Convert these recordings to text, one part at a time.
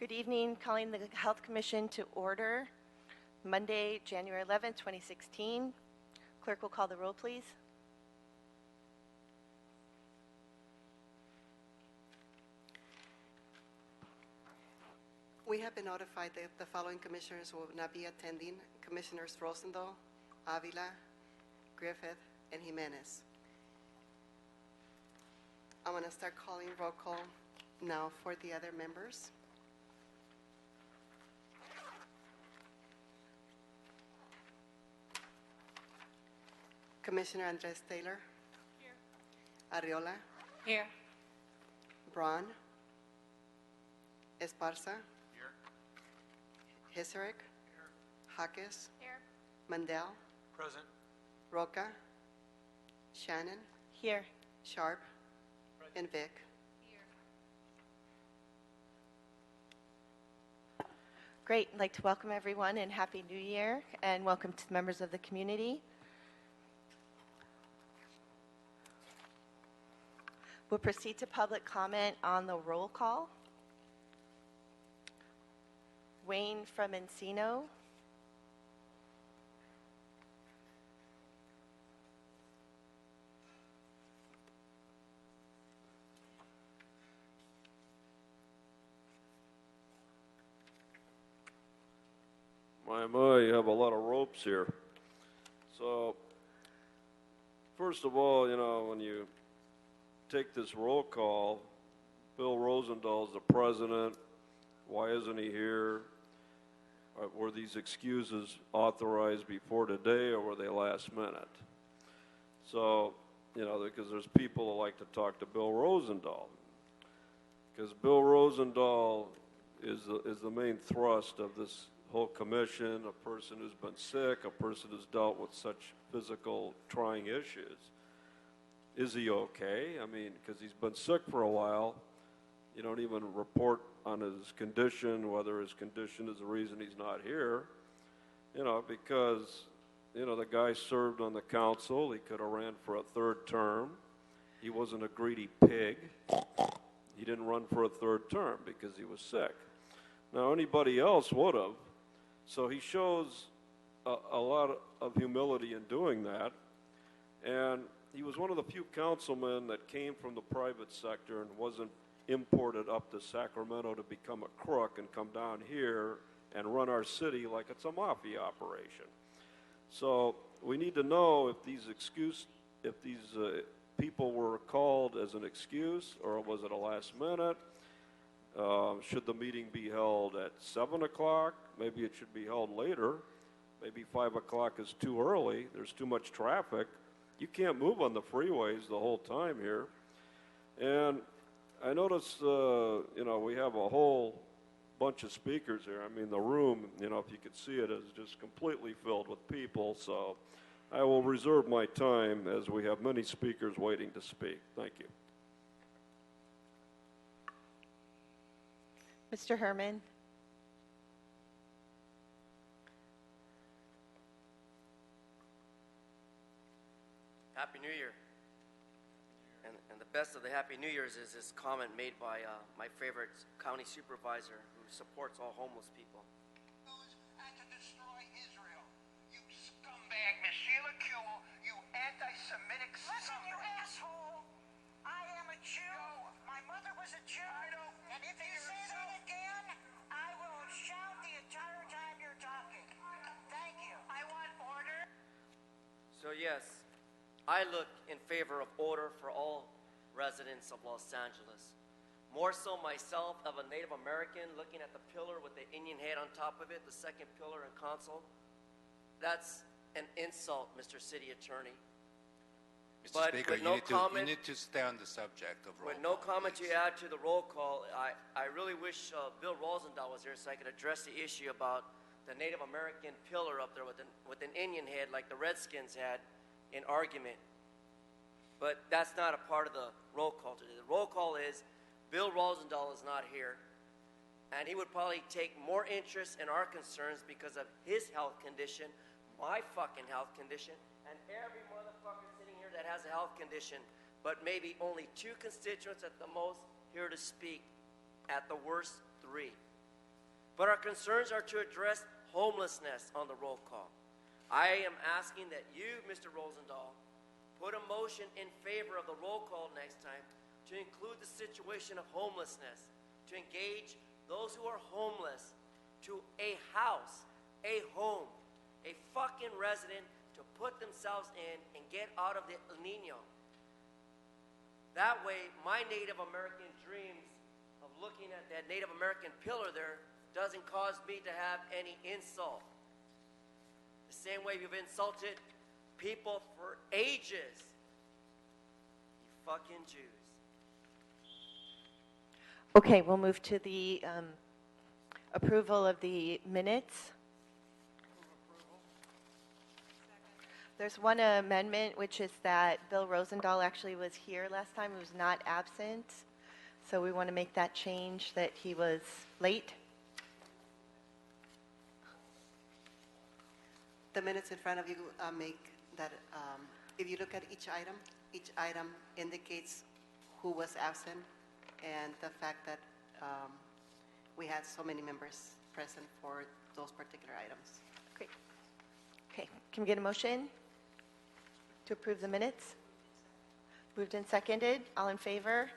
Good evening. Calling the Health Commission to order. Monday, January 11th, 2016. Clerk will call the roll, please. We have been notified that the following commissioners will not be attending: Commissioners Rosendahl, Avila, Griffith, and Jimenez. I'm going to start calling roll call now for the other members. Commissioner Andres Taylor. Here. Arriola. Here. Braun. Esparza. Here. Hisaric. Here. Jaques. Here. Mandel. Present. Roca. Shannon. Here. Sharp. Present. And Vic. Here. Great. I'd like to welcome everyone and Happy New Year, and welcome to the members of the community. We'll proceed to public comment on the roll call. Wayne from Encino. My, you have a lot of ropes here. So, first of all, you know, when you take this roll call, Bill Rosendahl is the president. Why isn't he here? Were these excuses authorized before today, or were they last minute? So, you know, because there's people that like to talk to Bill Rosendahl. Because Bill Rosendahl is the main thrust of this whole commission, a person who's been sick, a person who's dealt with such physical trying issues. Is he okay? I mean, because he's been sick for a while. You don't even report on his condition, whether his condition is the reason he's not here. You know, because, you know, the guy served on the council. He could have ran for a third term. He wasn't a greedy pig. He didn't run for a third term because he was sick. Now, anybody else would have. So he shows a lot of humility in doing that. And he was one of the few councilmen that came from the private sector and wasn't imported up to Sacramento to become a crook and come down here and run our city like it's a mafia operation. So we need to know if these people were called as an excuse, or was it a last minute? Should the meeting be held at 7 o'clock? Maybe it should be held later. Maybe 5 o'clock is too early. There's too much traffic. You can't move on the freeways the whole time here. And I notice, you know, we have a whole bunch of speakers here. I mean, the room, you know, if you could see it, is just completely filled with people. So I will reserve my time as we have many speakers waiting to speak. Thank you. Mr. Herman. Happy New Year. And the best of the Happy New Year's is this comment made by my favorite county supervisor who supports all homeless people. And to destroy Israel. You scumbag, Michelle Kuhl, you anti-Semitic scumbag. Listen, you asshole. I am a Jew. My mother was a Jew. I know. And if you say that again, I will shout the entire time you're talking. Thank you. I want order. So yes, I look in favor of order for all residents of Los Angeles. More so myself, of a Native American, looking at the pillar with the Indian head on top of it, the second pillar and console. That's an insult, Mr. City Attorney. Mr. Speaker, you need to stay on the subject of roll With no call, comment please. to add to the roll call, I really wish Bill Rosendahl was here so I could address the issue about the Native American pillar up there with an Indian head like the Redskins had in argument. But that's not a part of the roll call today. The roll call is Bill Rosendahl is not here, and he would probably take more interest in our concerns because of his health condition, my fucking health condition, and every motherfucker sitting here that has a health condition, but maybe only 2 constituents at the most here to speak, at the worst 3. But our concerns are to address homelessness on the roll call. I am asking that you, Mr. Rosendahl, put a motion in favor of the roll call next time to include the situation of homelessness, to engage those who are homeless to a house, a home, a fucking resident to put themselves in and get out of the El Nino. That way, my Native American dreams of looking at that Native American pillar there doesn't cause me to have any insult. The same way you've insulted people for ages. You fucking Jews. Okay, we'll move to the approval of the minutes. There's one amendment, which is that Bill Rosendahl actually was here last time. He was not absent. So we want to make that change that he was late. The minutes in front of you make that, if you look at each item indicates who was absent and the fact that we had so many members present for those particular items. Great. Okay, can we get a motion to approve the minutes? Moved and seconded. All in favor?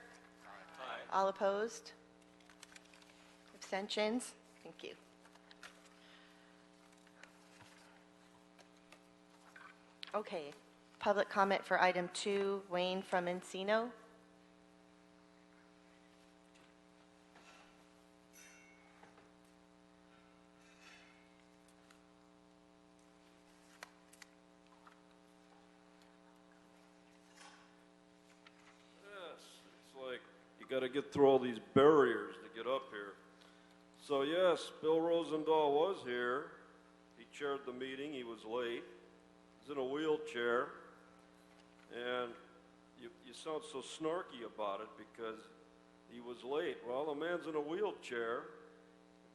Aye. All opposed? Abstentions? Thank you. Okay, public comment for item 2, Wayne from Encino. Yes, it's like you got to get through all these barriers to get up here. So yes, Bill Rosendahl was here. He chaired the meeting. He was late. He's in a wheelchair. And you sound so snarky about it because he was late. Well, the man's in a wheelchair,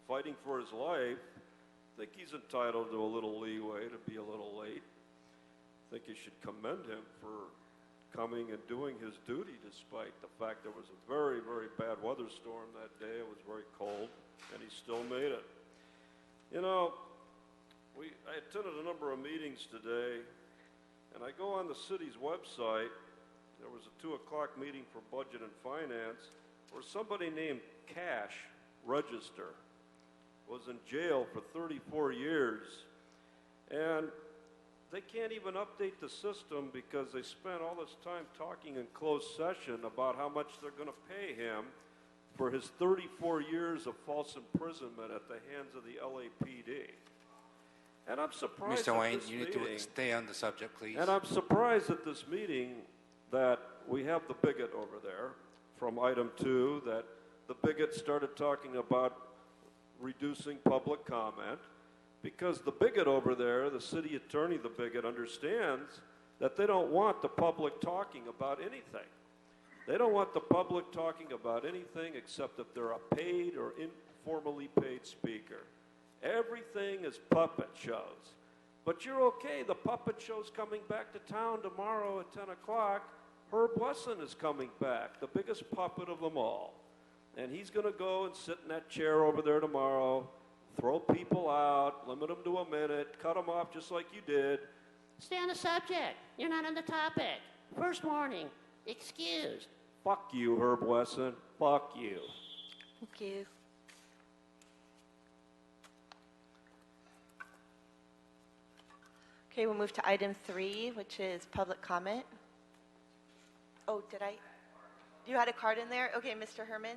fighting for his life. I think he's entitled to a little leeway to be a little late. I think you should commend him for coming and doing his duty despite the fact there was a very, very bad weather storm that day. It was very cold, and he still made it. You know, I attended a number of meetings today, and I go on the city's website. There was a 2 o'clock meeting for budget and finance where somebody named Cash Register was in jail for 34 years. And they can't even update the system because they spent all this time talking in closed session about how much they're going to pay him for his 34 years of false imprisonment at the hands of the LAPD. And I'm surprised Mr. at Wayne, this you need meeting, to stay on the subject, please. and I'm surprised at this meeting that we have the bigot over there from item 2, that the bigot started talking about reducing public comment, because the bigot over there, the city attorney, the bigot, understands that they don't want the public talking about anything. They don't want the public talking about anything except if they're a paid or informally paid speaker. Everything is puppet shows. But you're okay. The puppet show's coming back to town tomorrow at 10 o'clock. Herb Wesson is coming back, the biggest puppet of them all. And he's going to go and sit in that chair over there tomorrow, throw people out, limit them to a minute, cut them off just like you did. Stay on the subject. You're not on the topic. First warning. Excused. Fuck you, Herb Wesson. Fuck you. Thank you. Okay, we'll move to item 3, which is public comment. Oh, did I? You had a card in there? Okay, Mr. Herman. Are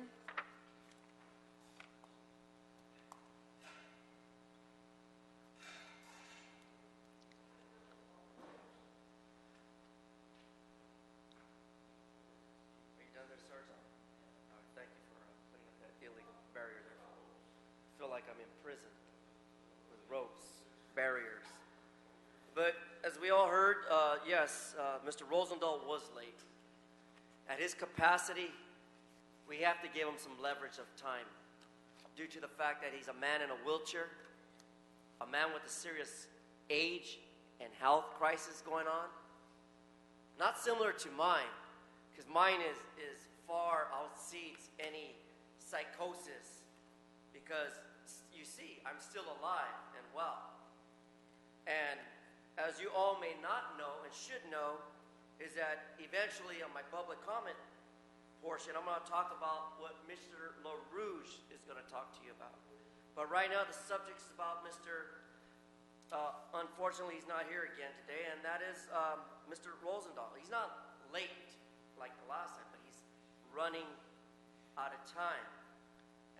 you done there, sirs? Thank you for putting up that illegal barrier there. I feel like I'm in prison with ropes, barriers. But as we all heard, yes, Mr. Rosendahl was late. At his capacity, we have to give him some leverage of time due to the fact that he's a man in a wheelchair, a man with a serious age and health crisis going on. Not similar to mine, because mine far outseeds any psychosis, because you see, I'm still alive and well. And as you all may not know and should know, is that eventually on my public comment portion, I'm going to talk about what Mr. LaRouge is going to talk to you about. But right now, the subject is about unfortunately, he's not here again today, and that is Mr. Rosendahl. He's not late like the last time, but he's running out of time.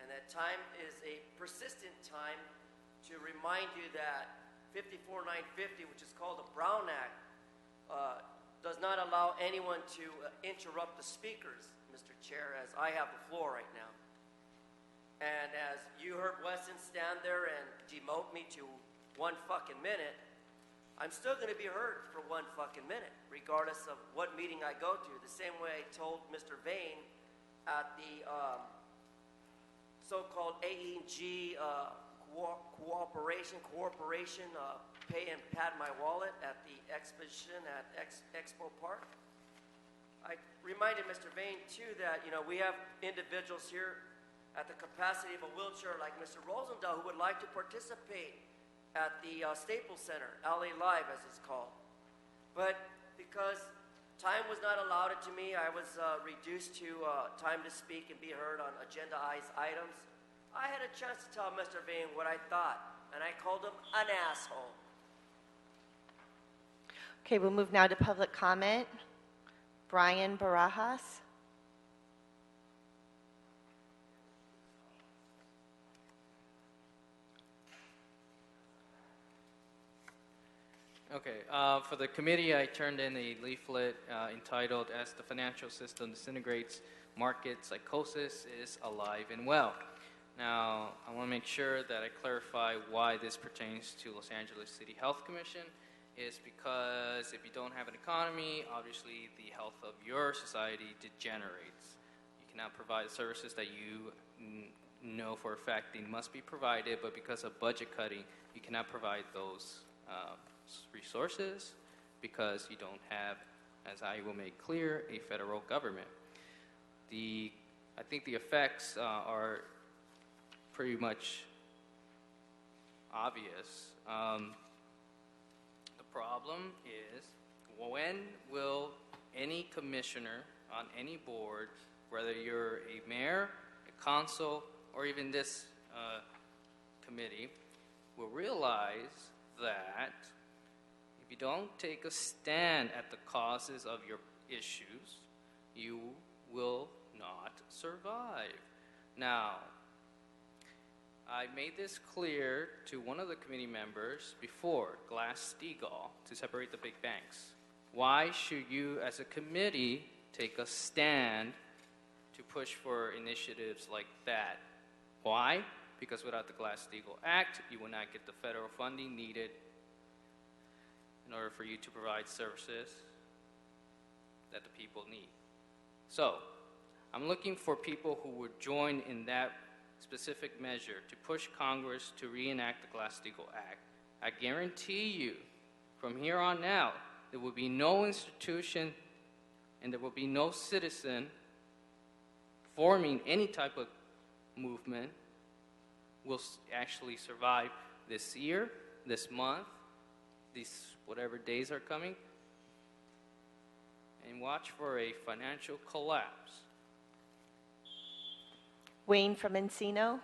And that time is a persistent time to remind you that 54950, which is called the Brown Act, does not allow anyone to interrupt the speakers, Mr. Chair, as I have the floor right now. And as you heard Weston stand there and demote me to 1 fucking minute, I'm still going to be heard for 1 fucking minute, regardless of what meeting I go to. The same way I told Mr. Vane at the so-called AEG cooperation, pay and pad my wallet at the exposition at Expo Park. I reminded Mr. Vane, too, that, we have individuals here at the capacity of a wheelchair like Mr. Rosendahl who would like to participate at the Staples Center, LA Live as it's called. But because time was not allowed to me, I was reduced to time to speak and be heard on agendized items. I had a chance to tell Mr. Vane what I thought, and I called him an asshole. Okay, we'll move now to public comment. Brian Barajas. Okay, for the committee, I turned in a leaflet entitled, "As the Financial System Disintegrates, Market Psychosis is Alive and Well." Now, I want to make sure that I clarify why this pertains to Los Angeles City Health Commission. Is because if you don't have an economy, obviously the health of your society degenerates. You cannot provide services that you know for a fact they must be provided, but because of budget cutting, you cannot provide those resources because you don't have, as I will make clear, a federal government. I think the effects are pretty much obvious. The problem is, when will any commissioner on any board, whether you're a mayor, a council, or even this committee, will realize that if you don't take a stand at the causes of your issues, you will not survive. Now, I made this clear to one of the committee members before, Glass-Steagall, to separate the big banks. Why should you, as a committee, take a stand to push for initiatives like that? Why? Because without the Glass-Steagall Act, you will not get the federal funding needed in order for you to provide services that the people need. So, I'm looking for people who would join in that specific measure to push Congress to reenact the Glass-Steagall Act. I guarantee you, from here on out, there will be no institution and there will be no citizen forming any type of movement will actually survive this year, this month, these whatever days are coming, and watch for a financial collapse. Wayne from Encino.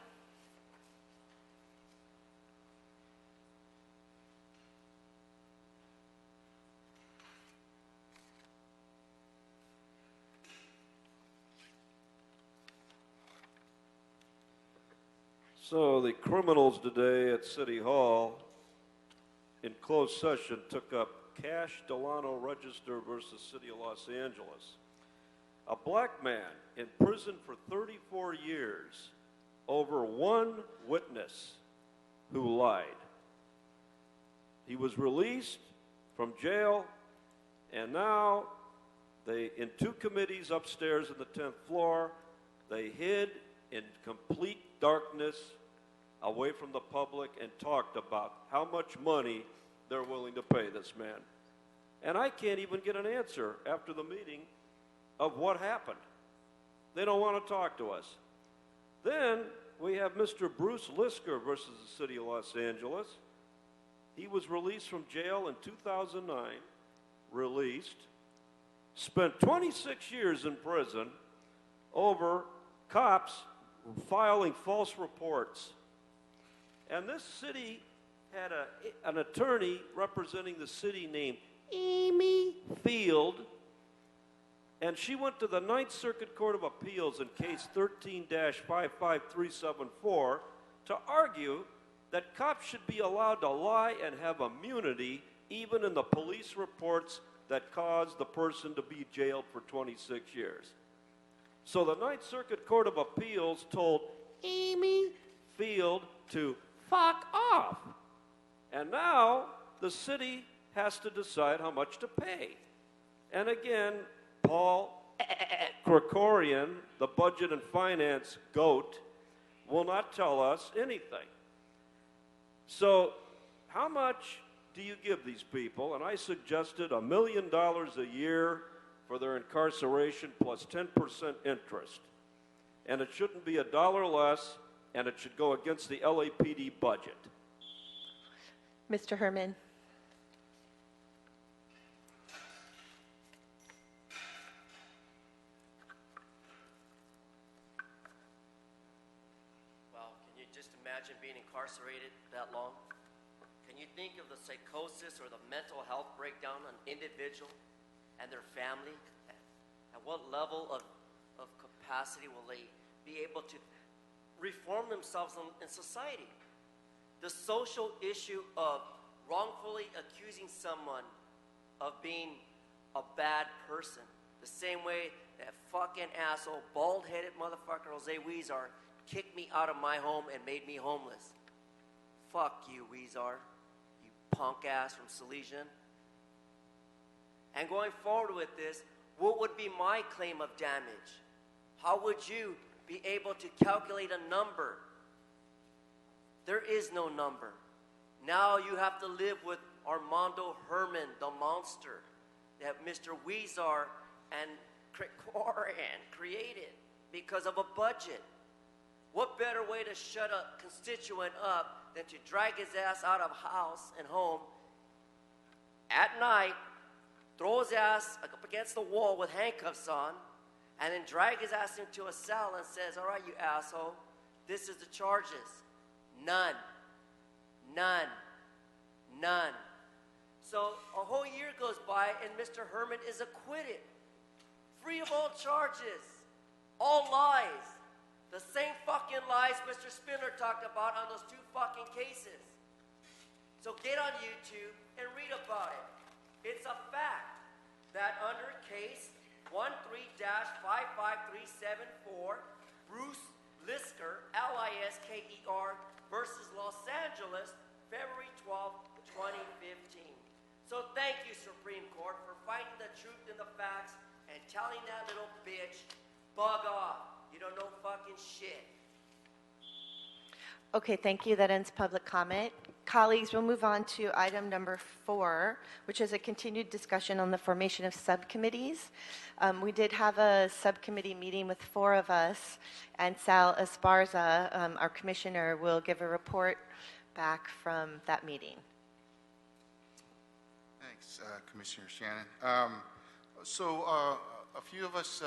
So the criminals today at City Hall in closed session took up Cash Delano Register versus City of Los Angeles. A black man in prison for 34 years over one witness who lied. He was released from jail, and now in 2 committees upstairs in the 10th floor, they hid in complete darkness away from the public and talked about how much money they're willing to pay this man. And I can't even get an answer after the meeting of what happened. They don't want to talk to us. Then we have Mr. Bruce Lisker versus the City of Los Angeles. He was released from jail in 2009, released, spent 26 years in prison over cops filing false reports. And this city had an attorney representing the city named Amy Field, and she went to the Ninth Circuit Court of Appeals in case 13-55374 to argue that cops should be allowed to lie and have immunity even in the police reports that caused the person to be jailed for 26 years. So the Ninth Circuit Court of Appeals told Amy Field to fuck off. And now the city has to decide how much to pay. And again, Paul Krikorian, the budget and finance goat, will not tell us anything. So how much do you give these people? And I suggested $1 million a year for their incarceration plus 10% interest. And it shouldn't be $1 less, and it should go against the LAPD budget. Mr. Herman. Well, can you just imagine being incarcerated that long? Can you think of the psychosis or the mental health breakdown on an individual and their family? At what level of capacity will they be able to reform themselves in society? The social issue of wrongfully accusing someone of being a bad person, the same way that fucking asshole, bald-headed motherfucker Jose Huizar kicked me out of my home and made me homeless. Fuck you, Huizar, you punk ass from Silesian. And going forward with this, what would be my claim of damage? How would you be able to calculate a number? There is no number. Now you have to live with Armando Herman, the monster that Mr. Huizar and Krikorian created because of a budget. What better way to shut a constituent up than to drag his ass out of house and home at night, throw his ass up against the wall with handcuffs on, and then drag his ass into a cell and says, all right, you asshole, this is the charges. None. None. None. So a whole year goes by and Mr. Herman is acquitted. Free of all charges. All lies. The same fucking lies Mr. Spindler talked about on those 2 fucking cases. So get on YouTube and read about it. It's a fact that under case 13-55374, Bruce Lisker, Lisker, versus Los Angeles, February 12, 2015. So thank you, Supreme Court, for finding the truth in the facts and telling that little bitch, bug off. You don't know fucking shit. Okay, thank you. That ends public comment. Colleagues, we'll move on to item number 4, which is a continued discussion on the formation of subcommittees. We did have a subcommittee meeting with 4 of us, and Sal Esparza, our commissioner, will give a report back from that meeting. Thanks, Commissioner Shannon. A few of us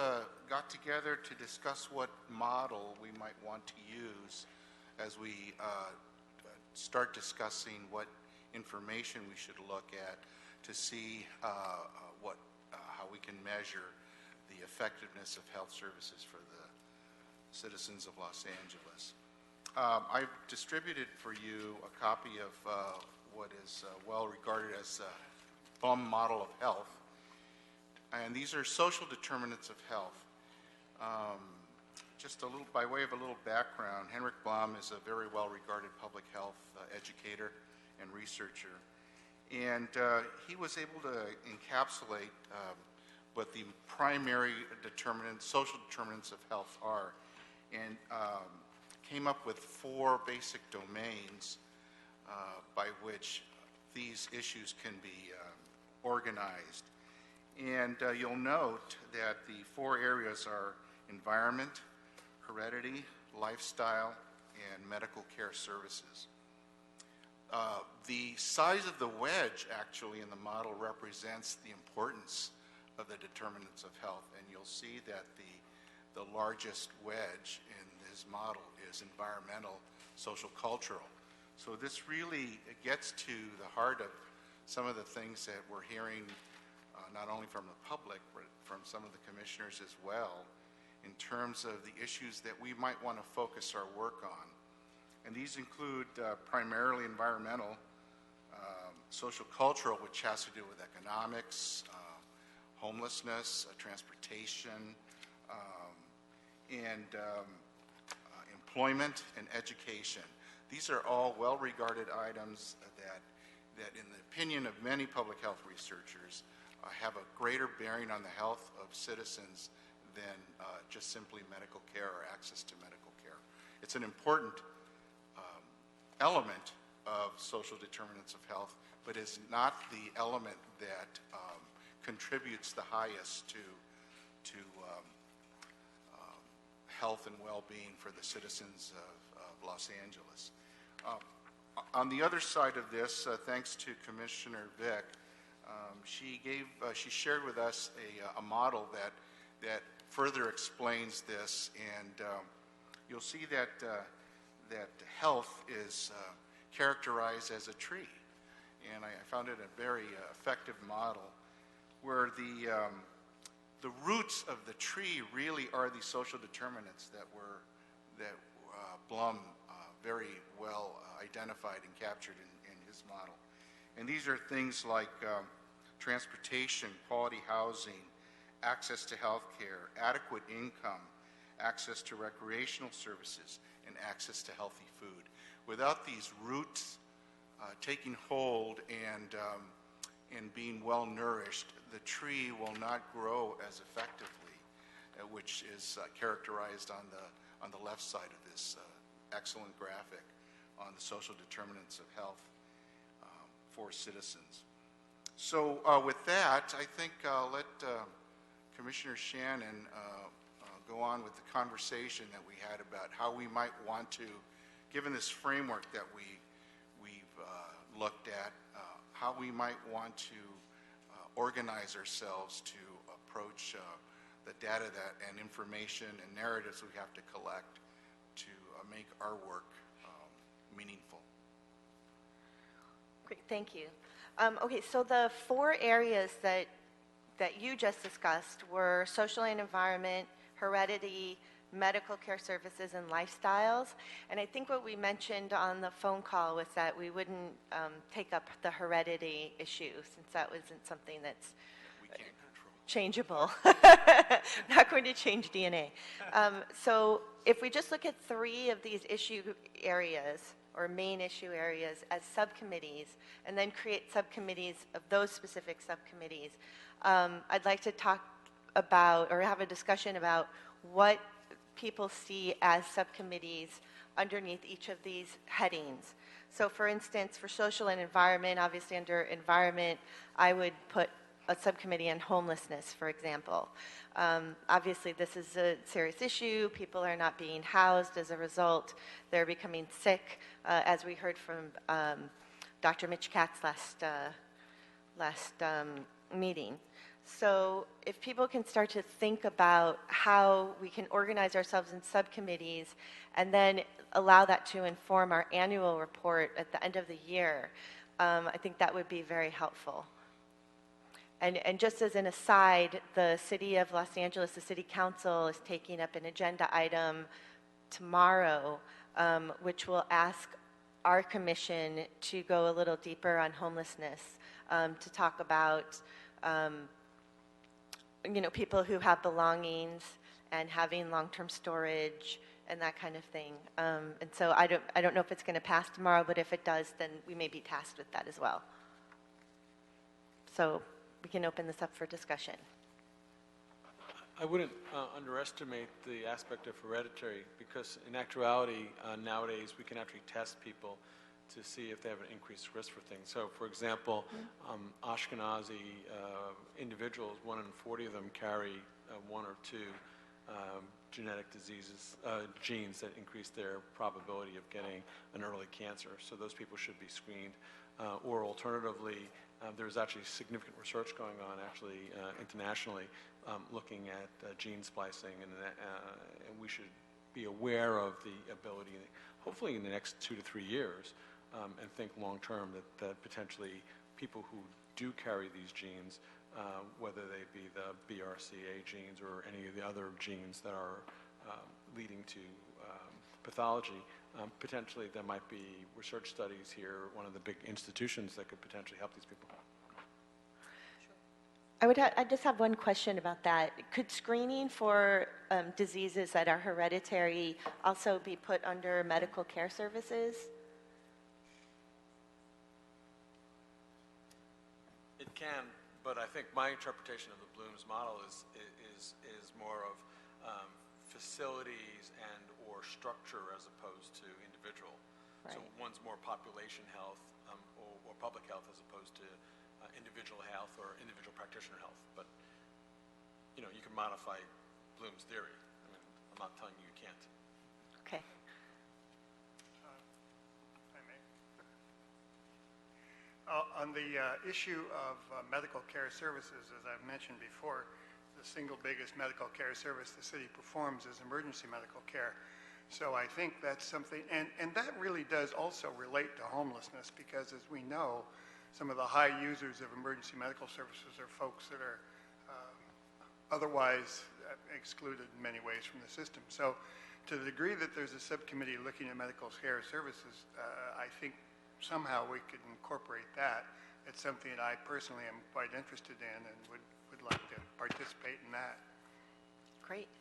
got together to discuss what model we might want to use as we start discussing what information we should look at to see how we can measure the effectiveness of health services for the citizens of Los Angeles. I've distributed for you a copy of what is well regarded as a BUM model of health. And these are social determinants of health. Just a little, by way of a little background, Henrik Blum is a very well-regarded public health educator and researcher. And he was able to encapsulate what the primary determinants, social determinants of health are, and came up with 4 basic domains by which these issues can be organized. And you'll note that the 4 areas are environment, heredity, lifestyle, and medical care services. The size of the wedge actually in the model represents the importance of the determinants of health, and you'll see that the largest wedge in this model is environmental, social, cultural. So this really gets to the heart of some of the things that we're hearing not only from the public but from some of the commissioners as well in terms of the issues that we might want to focus our work on. And these include primarily environmental, social, cultural, which has to do with economics, homelessness, transportation, and employment and education. These are all well-regarded items that in the opinion of many public health researchers, have a greater bearing on the health of citizens than just simply medical care or access to medical care. It's an important element of social determinants of health, but is not the element that contributes the highest to health and well-being for the citizens of Los Angeles. On the other side of this, thanks to Commissioner Vick, she shared with us a model that further explains this, and you'll see that health is characterized as a tree, and I found it a very effective model where the roots of the tree really are the social determinants that Blum very well identified and captured in his model. And these are things like transportation, quality housing, access to health care, adequate income, access to recreational services, and access to healthy food. Without these roots taking hold and being well nourished, the tree will not grow as effectively, which is characterized on the left side of this excellent graphic on the social determinants of health for citizens. So with that, I think I'll let Commissioner Shannon go on with the conversation that we had about how we might want to, given this framework that we've looked at, how we might want to organize ourselves to approach the data and information and narratives we have to collect to make our work meaningful. Great, thank you. Okay, so the 4 areas that you just discussed were social and environment, heredity, medical care services, and lifestyles. And I think what we mentioned on the phone call was that we wouldn't take up the heredity issue, since that wasn't something that's We can't control. changeable. Not going to change DNA. So if we just look at 3 of these issue areas, or main issue areas, as subcommittees, and then create subcommittees of those specific subcommittees, I'd like to talk about, or have a discussion about, what people see as subcommittees underneath each of these headings. So for instance, for social and environment, obviously under environment, I would put a subcommittee on homelessness, for example. Obviously, this is a serious issue. People are not being housed. As a result, they're becoming sick, as we heard from Dr. Mitch Katz last meeting. So if people can start to think about how we can organize ourselves in subcommittees and then allow that to inform our annual report at the end of the year, I think that would be very helpful. And just as an aside, the City of Los Angeles, the City Council, is taking up an agenda item tomorrow, which will ask our commission to go a little deeper on homelessness, to talk about people who have belongings and having long-term storage and that kind of thing. And so I don't know if it's going to pass tomorrow, but if it does, then we may be tasked with that as well. So we can open this up for discussion. I wouldn't underestimate the aspect of hereditary, because in actuality, nowadays, we can actually test people to see if they have an increased risk for things. So, for example, Ashkenazi individuals, 1 in 40 of them carry 1 or 2 genetic diseases, genes that increase their probability of getting an early cancer. So those people should be screened. Or alternatively, there's actually significant research going on internationally looking at gene splicing, and we should be aware of the ability, hopefully in the next 2 to 3 years, and think long term that potentially people who do carry these genes, whether they be the BRCA genes or any of the other genes that are leading to pathology, potentially there might be research studies here, one of the big institutions that could potentially help these people. I just have one question about that. Could screening for diseases that are hereditary also be put under medical care services? It can, but I think my interpretation of the Bloom's model is more of facilities and or structure as opposed to individual. Right. So one's more population health or public health as opposed to individual health or individual practitioner health. But you can modify Bloom's theory. I mean, I'm not telling you can't. Okay. If I may. On the issue of medical care services, as I've mentioned before, the single biggest medical care service the city performs is emergency medical care. So I think that's something, and that really does also relate to homelessness, because as we know, some of the high users of emergency medical services are folks that are otherwise excluded in many ways from the system. So to the degree that there's a subcommittee looking at medical care services, I think somehow we could incorporate that. It's something that I personally am quite interested in and would like to participate in that. Great.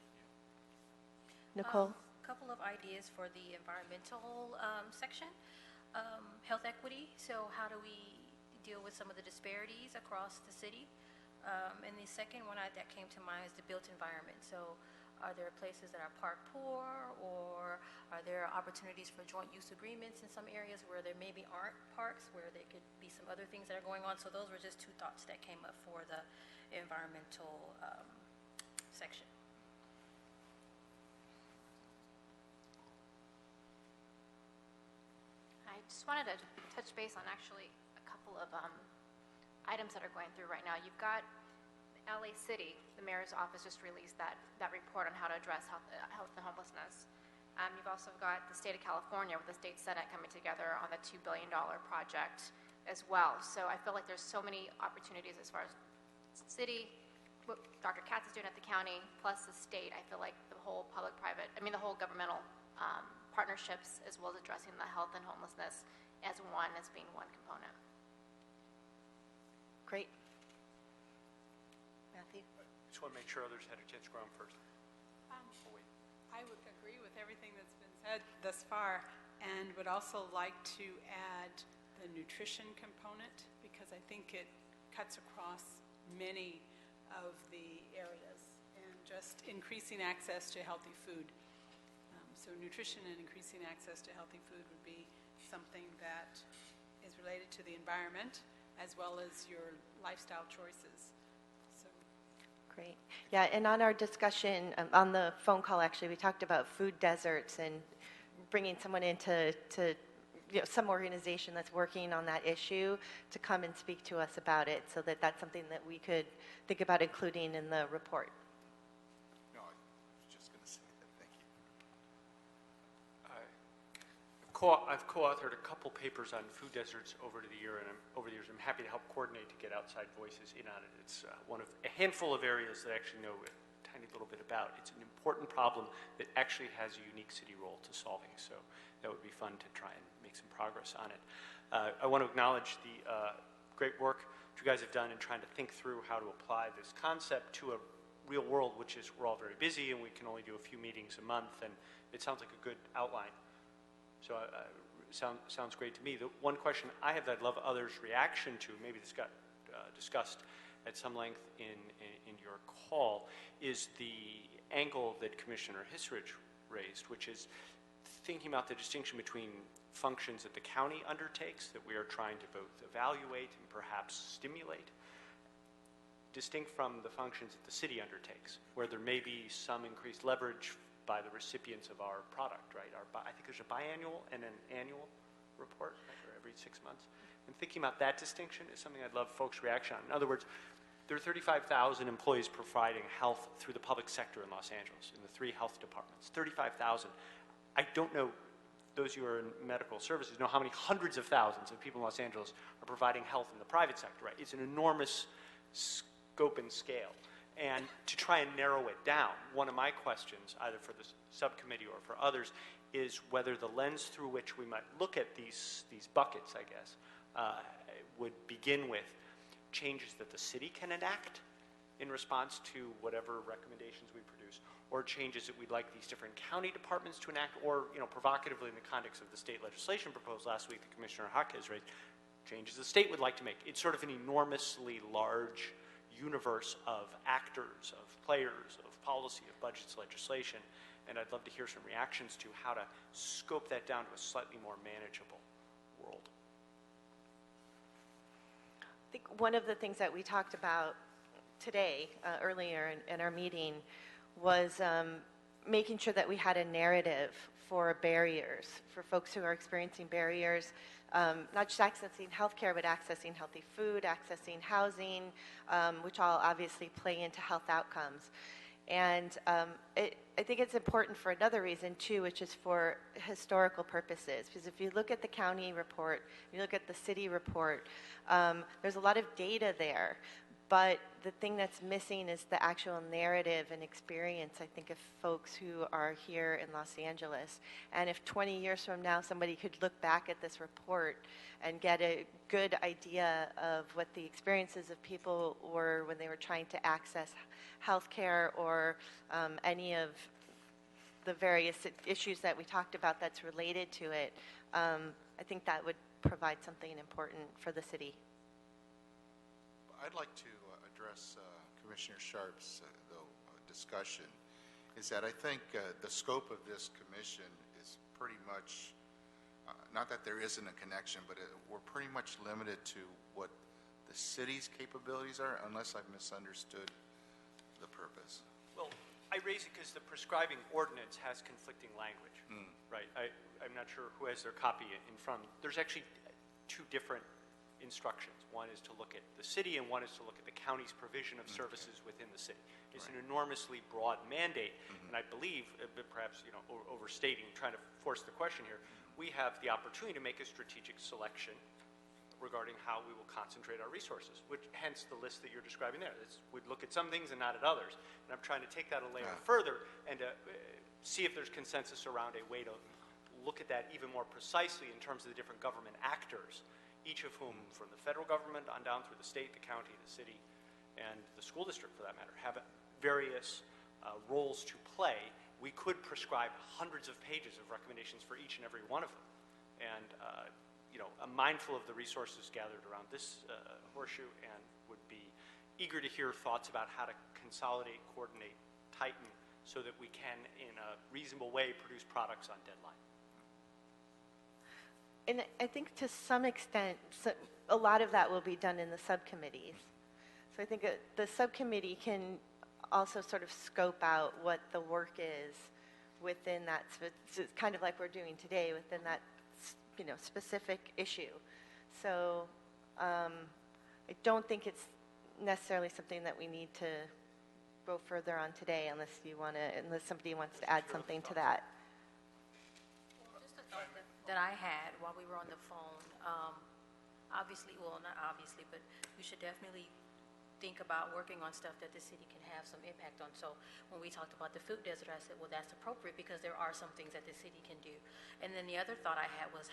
Nicole? A couple of ideas for the environmental section. Health equity, so how do we deal with some of the disparities across the city? And the second one that came to mind is the built environment. So are there places that are park poor, or are there opportunities for joint use agreements in some areas where there maybe aren't parks, where there could be some other things that are going on? So those were just 2 thoughts that came up for the environmental section. I just wanted to touch base on actually a couple of items that are going through right now. You've got LA City, the mayor's office just released that report on how to address health and homelessness. You've also got the state of California with the state senate coming together on the $2 billion project as well. So I feel like there's so many opportunities as far as city, what Dr. Katz is doing at the county, plus the state. I feel like the whole the whole governmental partnerships, as well as addressing the health and homelessness as being one component. Great. Matthew? Just want to make sure others had a chance to go on first. I would agree with everything that's been said thus far, and would also like to add the nutrition component, because I think it cuts across many of the areas, and just increasing access to healthy food. So nutrition and increasing access to healthy food would be something that is related to the environment as well as your lifestyle choices. So. Great. Yeah, and on our discussion, on the phone call actually, we talked about food deserts and bringing someone into some organization that's working on that issue to come and speak to us about it, so that's something that we could think about including in the report. No, I was just going to say that. Thank you. I've co-authored a couple papers on food deserts over the years, I'm happy to help coordinate to get outside voices in on it. It's one of a handful of areas that I actually know a tiny little bit about. It's an important problem that actually has a unique city role to solving, so that would be fun to try and make some progress on it. I want to acknowledge the great work that you guys have done in trying to think through how to apply this concept to a real world, which is we're all very busy and we can only do a few meetings a month, and it sounds like a good outline. So sounds great to me. The one question I have that I'd love others' reaction to, maybe this got discussed at some length in your call, is the angle that Commissioner Hisridge raised, which is thinking about the distinction between functions that the county undertakes that we are trying to both evaluate and perhaps stimulate, distinct from the functions that the city undertakes, where there may be some increased leverage by the recipients of our product, right? I think there's a biannual and an annual report, right, or every 6 months. And thinking about that distinction is something I'd love folks' reaction on. In other words, there are 35,000 employees providing health through the public sector in Los Angeles, in the 3 health departments. 35,000. I don't know, those who are in medical services know how many hundreds of thousands of people in Los Angeles are providing health in the private sector, right? It's an enormous scope and scale. And to try and narrow it down, one of my questions, either for the subcommittee or for others, is whether the lens through which we might look at these buckets, I guess, would begin with changes that the city can enact in response to whatever recommendations we produce, or changes that we'd like these different county departments to enact, or, provocatively in the context of the state legislation proposed last week that Commissioner Huck has raised, changes the state would like to make. It's sort of an enormously large universe of actors, of players, of policy, of budgets, legislation, and I'd love to hear some reactions to how to scope that down to a slightly more manageable world. I think one of the things that we talked about today, earlier in our meeting, was making sure that we had a narrative for barriers, for folks who are experiencing barriers, not just accessing healthcare, but accessing healthy food, accessing housing, which all obviously play into health outcomes. And I think it's important for another reason, too, which is for historical purposes. Because if you look at the county report, you look at the city report, there's a lot of data there. But the thing that's missing is the actual narrative and experience, I think, of folks who are here in Los Angeles. And if 20 years from now somebody could look back at this report and get a good idea of what the experiences of people were when they were trying to access health care or any of the various issues that we talked about that's related to it, I think that would provide something important for the city. I'd like to address Commissioner Sharp's discussion, is that I think the scope of this commission is pretty much, not that there isn't a connection, but we're pretty much limited to what the city's capabilities are, unless I've misunderstood the purpose. Well, I raise it because the prescribing ordinance has conflicting language, right? I'm not sure who has their copy in front. There's actually 2 different instructions. One is to look at the city, and one is to look at the county's provision of services within the city. It's an enormously broad mandate, and I believe, perhaps overstating, trying to force the question here, we have the opportunity to make a strategic selection regarding how we will concentrate our resources, which hence the list that you're describing there. We'd look at some things and not at others, and I'm trying to take that a layer further and to see if there's consensus around a way to look at that even more precisely in terms of the different government actors, each of whom, from the federal government on down through the state, the county, the city, and the school district, for that matter, have various roles to play. We could prescribe hundreds of pages of recommendations for each and every one of them. And, I'm mindful of the resources gathered around this horseshoe and would be eager to hear thoughts about how to consolidate, coordinate, tighten, so that we can, in a reasonable way, produce products on deadline. And I think to some extent, a lot of that will be done in the subcommittees. So I think the subcommittee can also sort of scope out what the work is within that. So it's kind of like we're doing today within that, specific issue. So I don't think it's necessarily something that we need to go further on today, unless somebody wants to add something to that. Just a thought that I had while we were on the phone, obviously, well, not obviously, but we should definitely think about working on stuff that the city can have some impact on. So when we talked about the food desert, I said, well, that's appropriate because there are some things that the city can do. And then the other thought I had was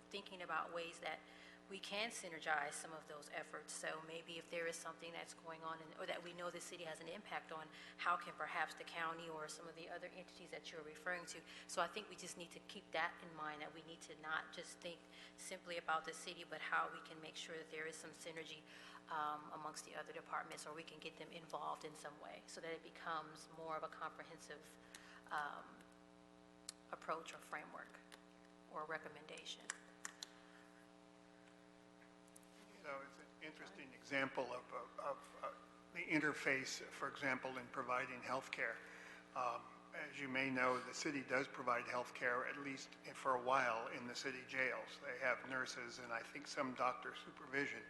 thinking about ways that we can synergize some of those efforts. So maybe if there is something that's going on or that we know the city has an impact on, how can perhaps the county or some of the other entities that you're referring to. So I think we just need to keep that in mind, that we need to not just think simply about the city, but how we can make sure that there is some synergy amongst the other departments, or we can get them involved in some way so that it becomes more of a comprehensive approach or framework or recommendation. It's an interesting example of the interface, for example, in providing health care. As you may know, the city does provide health care, at least for a while, in the city jails. They have nurses and I think some doctor supervision.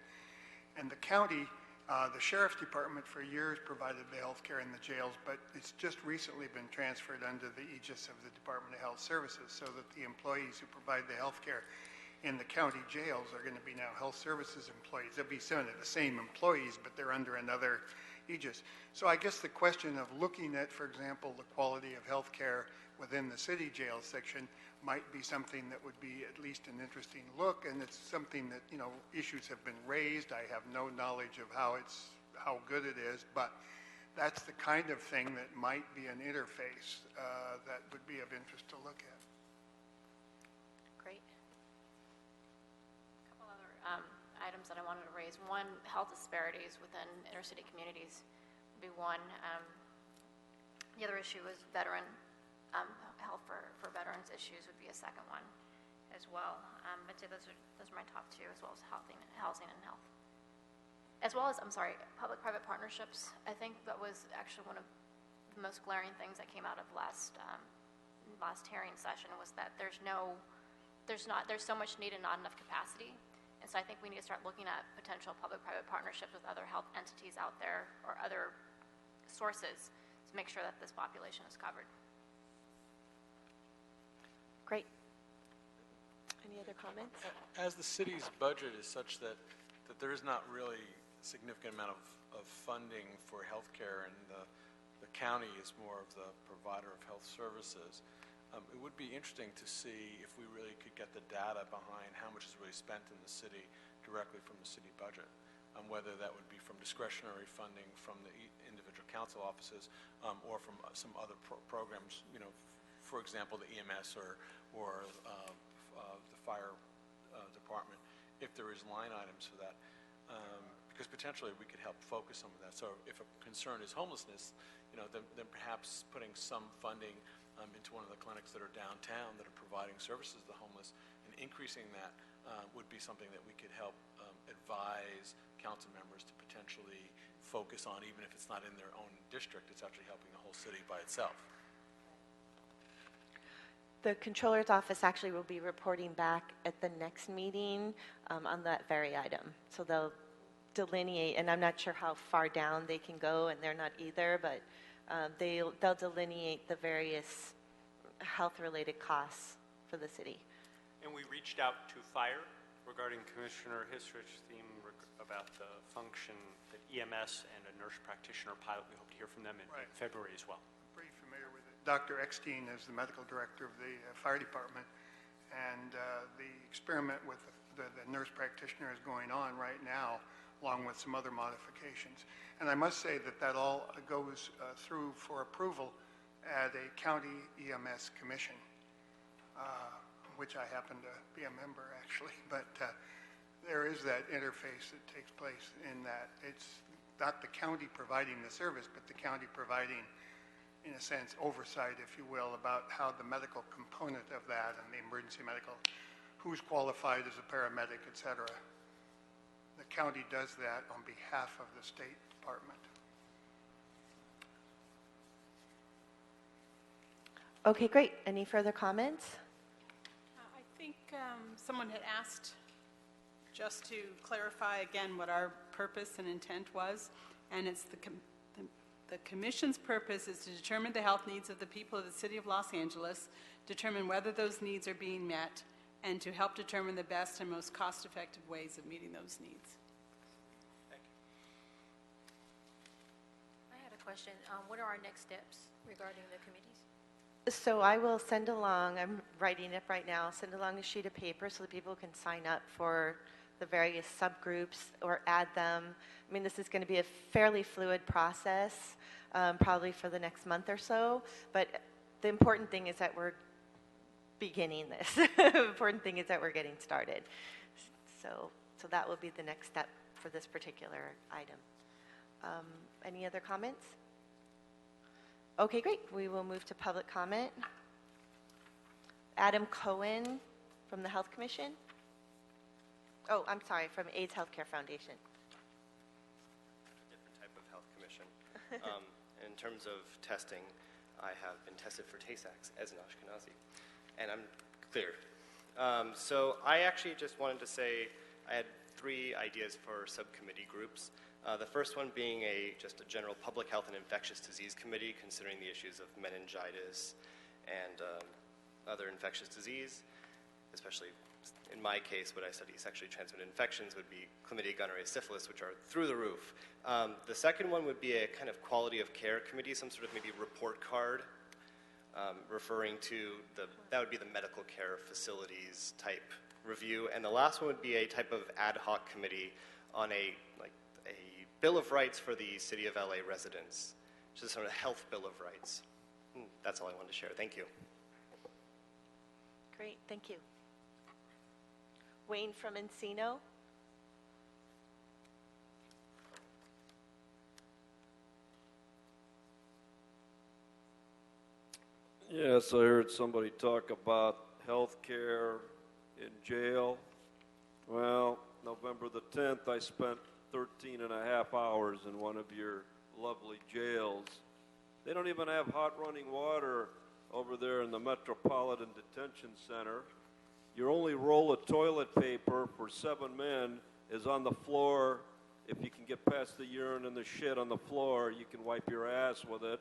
And the county, the sheriff's department for years provided the health care in the jails, but it's just recently been transferred under the aegis of the Department of Health Services, so that the employees who provide the health care in the county jails are going to be now health services employees. They'll be some of the same employees, but they're under another aegis. So I guess the question of looking at, for example, the quality of health care within the city jail section might be something that would be at least an interesting look, and it's something that, you know, issues have been raised. I have no knowledge of how good it is, but that's the kind of thing that might be an interface that would be of interest to look at. Great. A couple other items that I wanted to raise. One, health disparities within inner city communities would be one. The other issue is veteran health for veterans issues would be a second one as well. I'd say those are my top two, as well as housing and health. As well as, public-private partnerships. I think that was actually one of the most glaring things that came out of last hearing session, was that there's so much need and not enough capacity. And so I think we need to start looking at potential public-private partnerships with other health entities out there or other sources to make sure that this population is covered. Great. Any other comments? As the city's budget is such that there is not really a significant amount of funding for healthcare, and the county is more of the provider of health services, it would be interesting to see if we really could get the data behind how much is really spent in the city directly from the city budget, whether that would be from discretionary funding from the individual council offices or from some other programs, you know, for example, the EMS or the fire department, if there is line items for that. Because potentially we could help focus some of that. So if a concern is homelessness, you know, then perhaps putting some funding into one of the clinics that are downtown that are providing services to the homeless and increasing that would be something that we could help advise council members to potentially focus on, even if it's not in their own district, it's actually helping the whole city by itself. The controller's office actually will be reporting back at the next meeting on that very item. So they'll delineate, and I'm not sure how far down they can go, and they're not either, but they'll delineate the various health-related costs for the city. And we reached out to fire regarding Commissioner Hisrich's theme about the function that EMS and a nurse practitioner pilot. We hope to hear from them in February as well. Pretty familiar with it. Dr. Eckstein is the medical director of the fire department, and the experiment with the nurse practitioner is going on right now, along with some other modifications. And I must say that all goes through for approval at a county EMS commission, which I happen to be a member, actually. But there is that interface that takes place in that it's not the county providing the service, but the county providing, in a sense, oversight, if you will, about how the medical component of that and the emergency medical, who's qualified as a paramedic, et cetera. The county does that on behalf of the State Department. Okay, great. Any further comments? I think someone had asked just to clarify again what our purpose and intent was, and it's the Commission's purpose is to determine the health needs of the people of the City of Los Angeles, determine whether those needs are being met, and to help determine the best and most cost-effective ways of meeting those needs. Thank you. I had a question. What are our next steps regarding the committees? So I will send along, I'm writing it right now, send along a sheet of paper so that people can sign up for the various subgroups or add them. I mean, this is going to be a fairly fluid process, probably for the next month or so, but the important thing is that we're beginning this. The important thing is that we're getting started. So that will be the next step for this particular item. Any other comments? Okay, great. We will move to public comment. Adam Cohen from the Health Commission. Oh, I'm sorry, from AIDS Healthcare Foundation. A different type of health In terms of testing, I have been tested for Tay-Sachs as an Ashkenazi, and I'm cleared. So I actually just wanted to say I had 3 ideas for subcommittee groups. The first one being just a general public health and infectious disease committee, considering the issues of meningitis and other infectious disease, especially in my case, what I study, sexually transmitted infections, would be chlamydia, gonorrhea, syphilis, which are through the roof. The second one would be a kind of quality of care committee, some sort of maybe report card, referring to that would be the medical care facilities type review. And the last one would be a type of ad hoc committee on a Bill of Rights for the City of LA residents, which is sort of a health Bill of Rights. That's all I wanted to share. Thank you. Great, thank you. Wayne from Encino. Yes, I heard somebody talk about health care in jail. Well, November the 10th, I spent 13 and a half hours in one of your lovely jails. They don't even have hot running water over there in the Metropolitan Detention Center. Your only roll of toilet paper for 7 men is on the floor. If you can get past the urine and the shit on the floor, you can wipe your ass with it.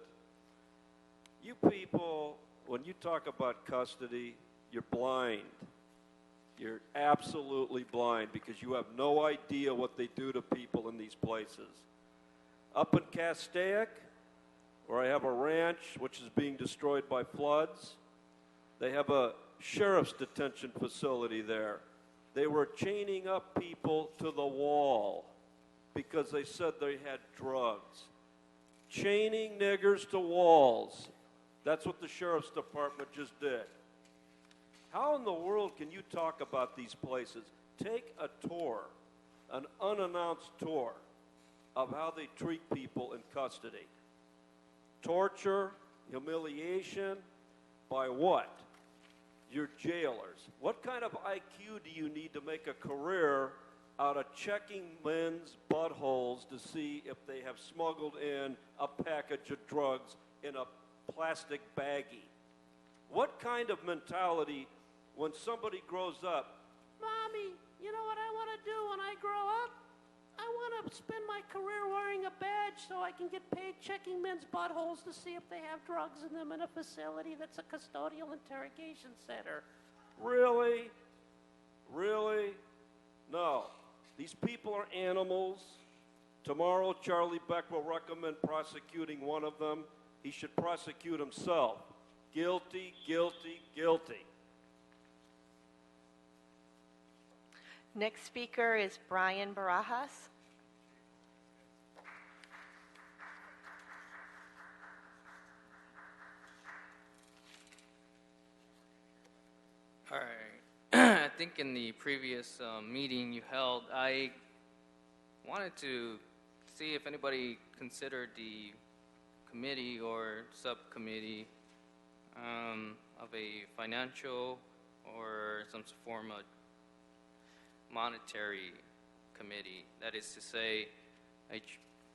You people, when you talk about custody, you're blind. You're absolutely blind because you have no idea what they do to people in these places. Up in Castaic, where I have a ranch which is being destroyed by floods, they have a sheriff's detention facility there. They were chaining up people to the wall because they said they had drugs. Chaining niggers to walls. That's what the sheriff's department just did. How in the world can you talk about these places? Take a tour, an unannounced tour of how they treat people in custody. Torture, humiliation, by what? Your jailers. What kind of IQ do you need to make a career out of checking men's buttholes to see if they have smuggled in a package of drugs in a plastic baggie? What kind of mentality when somebody grows up, Mommy, you know what I want to do when I grow up? I want to spend my career wearing a badge so I can get paid checking men's buttholes to see if they have drugs in them in a facility that's a custodial interrogation center. Really? Really? No. These people are animals. Tomorrow, Charlie Beck will recommend prosecuting one of them. He should prosecute himself. Guilty, guilty, guilty. Next speaker is Brian Barajas. All right. I think in the previous meeting you held, I wanted to see if anybody considered the committee or subcommittee of a financial or some form of monetary committee. That is to say, a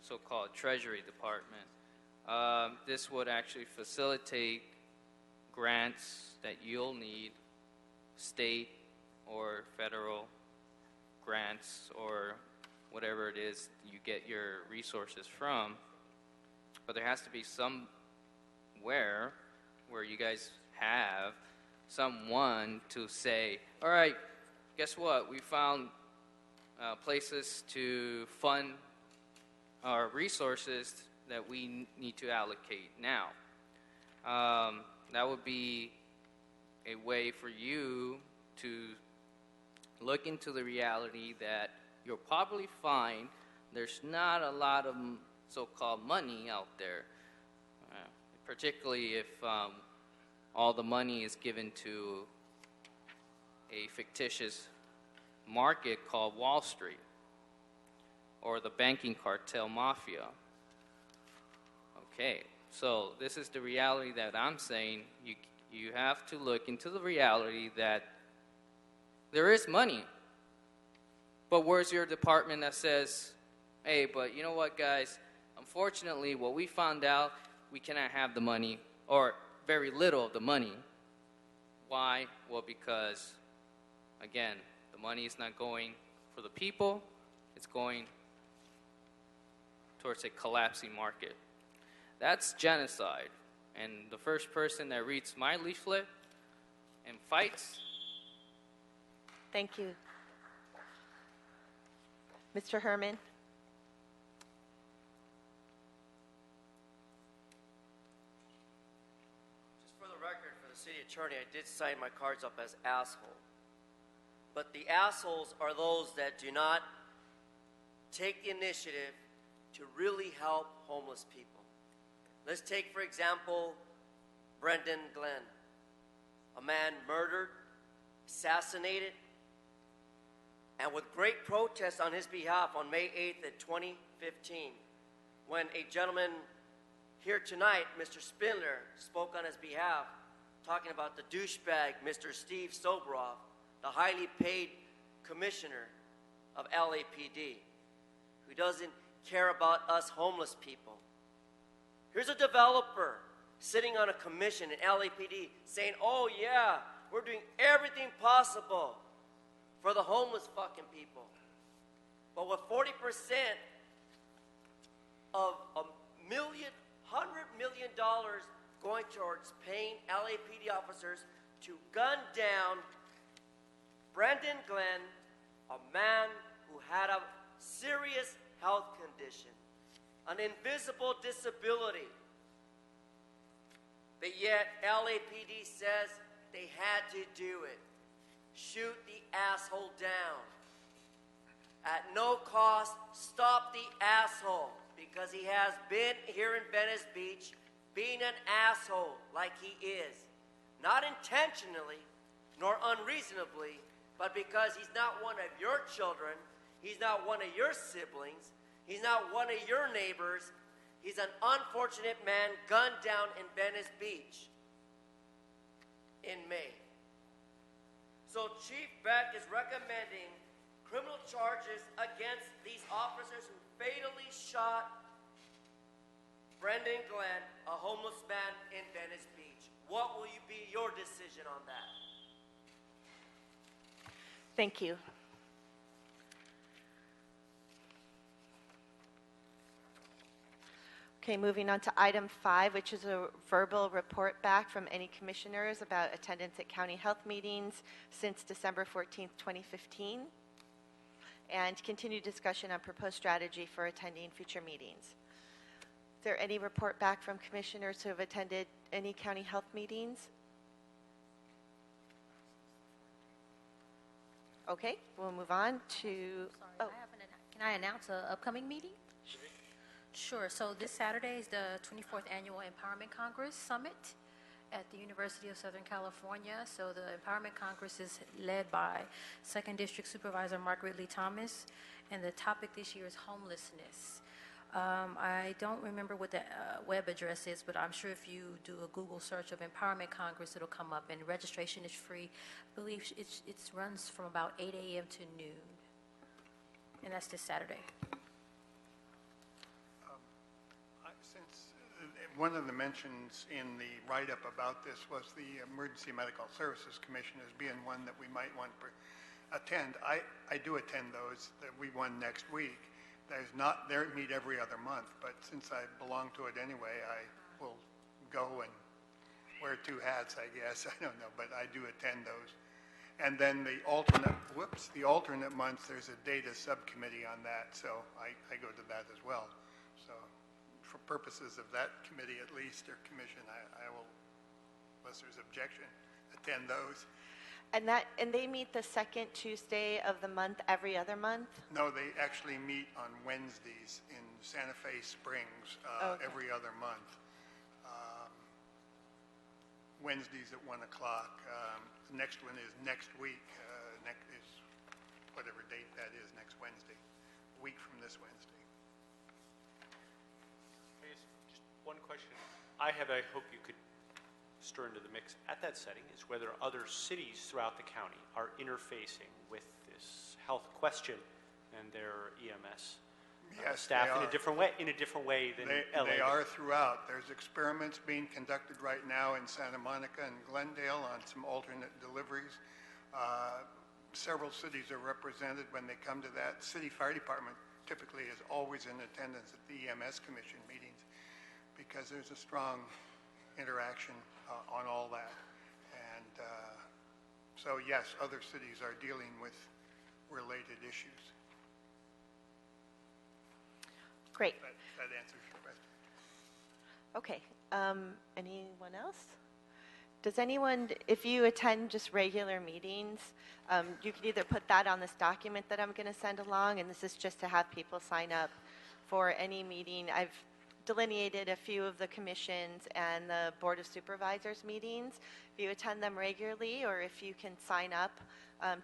so-called Treasury Department. This would actually facilitate grants that you'll need, state or federal grants or whatever it is you get your resources from. But there has to be somewhere where you guys have someone to say, all right, guess what? We found places to fund our resources that we need to allocate now. That would be a way for you to look into the reality that you'll probably find there's not a lot of so-called money out there, particularly if all the money is given to a fictitious market called Wall Street or the banking cartel mafia. Okay, so this is the reality that I'm saying. You have to look into the reality that there is money. But where's your department that says, hey, but you know what, guys? unfortunately, what we found out, we cannot have the money, or very little of the money. Why? Well, because, again, the money is not going for the people, it's going towards a collapsing market. That's genocide. And the first person that reads my leaflet and fights. Thank you. Mr. Herman? Just for the record, for the city attorney, I did sign my cards up as asshole. But the assholes are those that do not take the initiative to really help homeless people. Let's take, for example, Brendan Glenn, a man murdered, assassinated, and with great protest on his behalf on May 8th of 2015, when a gentleman here tonight, Mr. Spindler, spoke on his behalf, talking about the douchebag, Mr. Steve Sobroff, the highly paid commissioner of LAPD, who doesn't care about us homeless people. Here's a developer sitting on a commission in LAPD saying, oh yeah, we're doing everything possible for the homeless fucking people. But with 40% of $100 million going towards paying LAPD officers to gun down Brendan Glenn, a man who had a serious health condition, an invisible disability, but yet LAPD says they had to do it. Shoot the asshole down. At no cost, stop the asshole, because he has been here in Venice Beach being an asshole like he is. Not intentionally, nor unreasonably, but because he's not one of your children, he's not one of your siblings, he's not one of your neighbors. He's an unfortunate man gunned down in Venice Beach in May. So Chief Beck is recommending criminal charges against these officers who fatally shot Brendan Glenn, a homeless man in Venice Beach. What will be your decision on that? Thank you. Okay, moving on to item 5, which is a verbal report back from any commissioners about attendance at county health meetings since December 14th, 2015, and continued discussion on proposed strategy for attending future meetings. Is there any report back from commissioners who have attended any county health meetings? Okay, we'll move on to... Sorry, can I announce an upcoming meeting? Sure. So this Saturday is the 24th Annual Empowerment Congress Summit at the University of Southern California. So the Empowerment Congress is led by 2nd District Supervisor Margaret Lee Thomas, and the topic this year is homelessness. I don't remember what the web address is, but I'm sure if you do a Google search of Empowerment Congress, it'll come up, and registration is free. I believe it runs from about 8 a.m. to noon, and that's this Saturday. One of the mentions in the write-up about this was the Emergency Medical Services Commission as being one that we might want to attend. I do attend those, that we won next week. There's not, they meet every other month, but since I belong to it anyway, I will go and wear 2 hats, I guess. I don't know, but I do attend those. And then the alternate months, there's a data subcommittee on that, so I go to that as well. So for purposes of that committee at least, or commission, I will, unless there's objection, attend those. And they meet the second Tuesday of the month every other month? No, they actually meet on Wednesdays in Santa Fe Springs Okay. every other month. Wednesdays at 1 o'clock. The next one is next week. Next is whatever date that is, next Wednesday. A week from this Wednesday. Just one question. I hope you could stir into the mix at that setting is whether other cities throughout the county are interfacing with this health question and their EMS Yes, staff they in are. a different way than LA. They are throughout. There's experiments being conducted right now in Santa Monica and Glendale on some alternate deliveries. Several cities are represented when they come to that. City Fire Department typically is always in attendance at the EMS Commission meetings because there's a strong interaction on all that. And so yes, other cities are dealing with related issues. Great. That answers your question. Okay. Anyone else? Does anyone, if you attend just regular meetings, you can either put that on this document that I'm going to send along, and this is just to have people sign up for any meeting. I've delineated a few of the commissions and the Board of Supervisors meetings. If you attend them regularly, or if you can sign up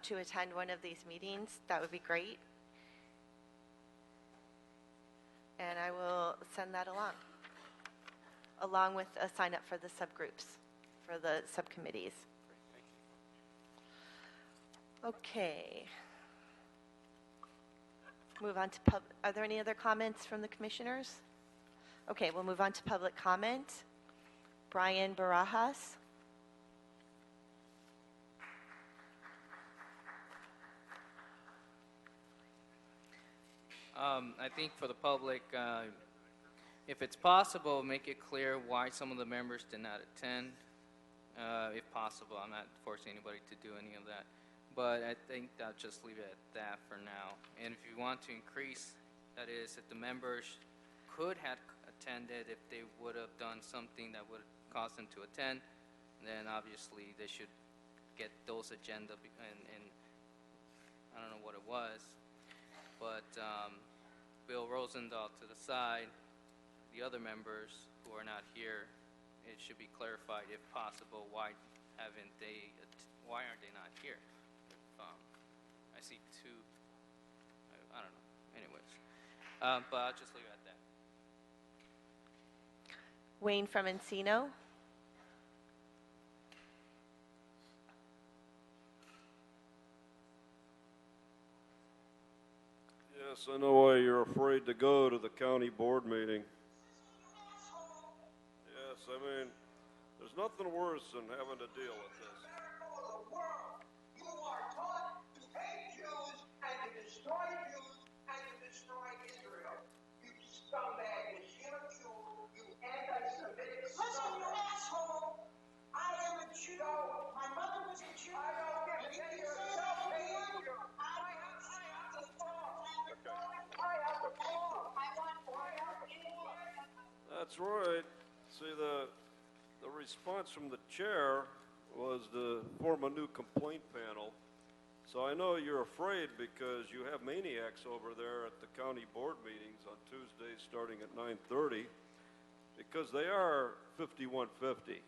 to attend one of these meetings, that would be great. And I will send that along with a sign up for the subgroups, for the subcommittees. Okay. Move on to are there any other comments from the commissioners? Okay, we'll move on to public comment. Brian Barajas. I think for the public, if it's possible, make it clear why some of the members did not attend. If possible, I'm not forcing anybody to do any of that. But I think I'll just leave it at that for now. And if you want to increase, that is, if the members could have attended, if they would have done something that would cause them to attend, then obviously they should get those agenda, and I don't know what it was, but Bill Rosendahl to the side, the other members who are not here, it should be clarified if possible, why aren't they not here? I see two, I don't know, anyways, but I'll just leave it at that. Wayne from Encino. Yes, I know why you're afraid to go to the county board meeting. Yes, I mean, there's nothing worse than having to deal with this. You are taught to hate Jews and to destroy Jews and to destroy Israel. You scumbag, you anti-Semitic Listen, you asshole! I am a Jew. No, my mother was a Jew. I don't get it. You say that again? I have the floor. I have the floor. I want order. That's right. See, the response from the chair was to form a new complaint panel. So I know you're afraid because you have maniacs over there at the county board meetings on Tuesdays starting at 9:30 because they are 5150.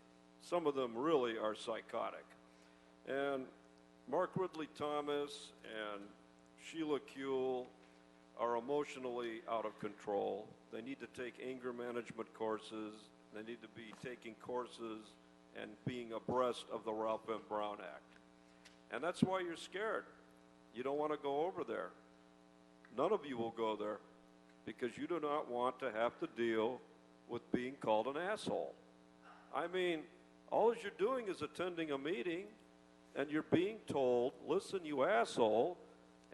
Some of them really are psychotic. And Mark Ridley Thomas and Sheila Kuehl are emotionally out of control. They need to take anger management courses. They need to be taking courses and being abreast of the Ralph M. Brown Act. And that's why you're scared. You don't want to go over there. None of you will go there because you do not want to have to deal with being called an asshole. I mean, all you're doing is attending a meeting and you're being told, listen, you asshole,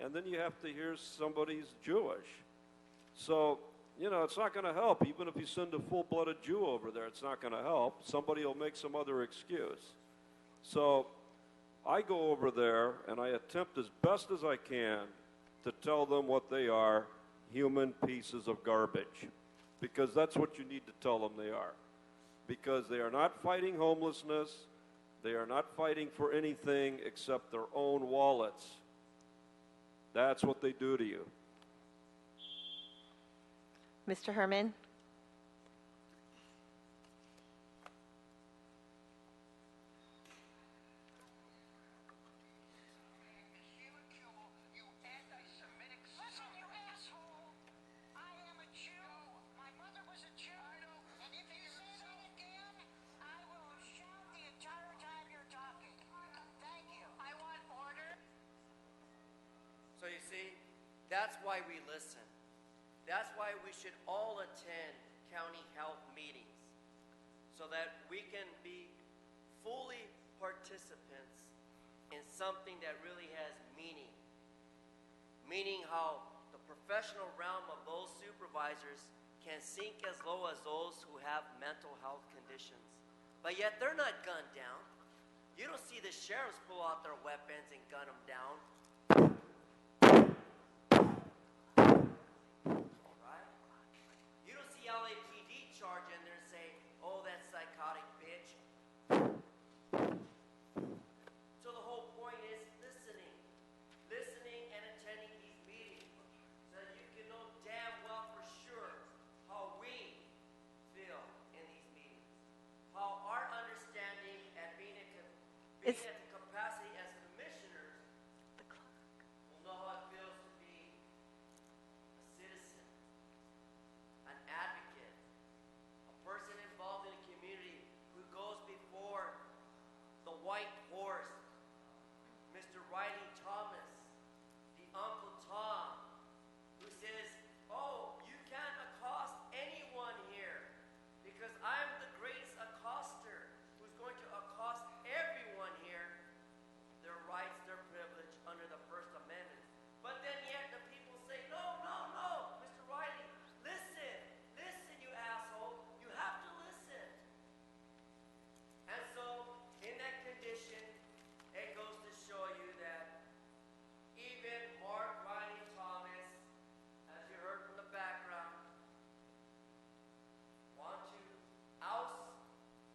and then you have to hear somebody's Jewish. So, you know, it's not going to help. Even if you send a full-blooded Jew over there, it's not going to help. Somebody will make some other excuse. So I go over there and I attempt as best as I can to tell them what they are, human pieces of garbage. Because that's what you need to tell them they are. Because they are not fighting homelessness. They are not fighting for anything except their own wallets. That's what they do to you. Mr. Herman? So you see, that's why we listen. That's why we should all attend county health meetings, so that we can be fully participants in something that really has meaning. Meaning how the professional realm of those supervisors can sink as low as those who have mental health conditions. But yet they're not gunned down. You don't see the sheriffs pull out their weapons and gun them down. Right? You don't see LAPD charge in there and say, oh, that psychotic bitch. So the whole point is listening and attending these meetings, so that you can know damn well for sure how we feel in these meetings, how our understanding at being at the capacity as commissioners will know how it feels to be a citizen, an advocate, a person involved in a community who goes before the white horse, Mr. Riley Thomas, the Uncle Tom, who says, oh, you can't accost anyone here because I'm the greatest accoster who's going to accost everyone here, their rights, their privilege under the First Amendment. But then yet the people say, no, Mr. Riley, listen, you asshole, you have to listen. And so, in that condition, it goes to show you that even Mark Riley Thomas, as you heard from the background, want to oust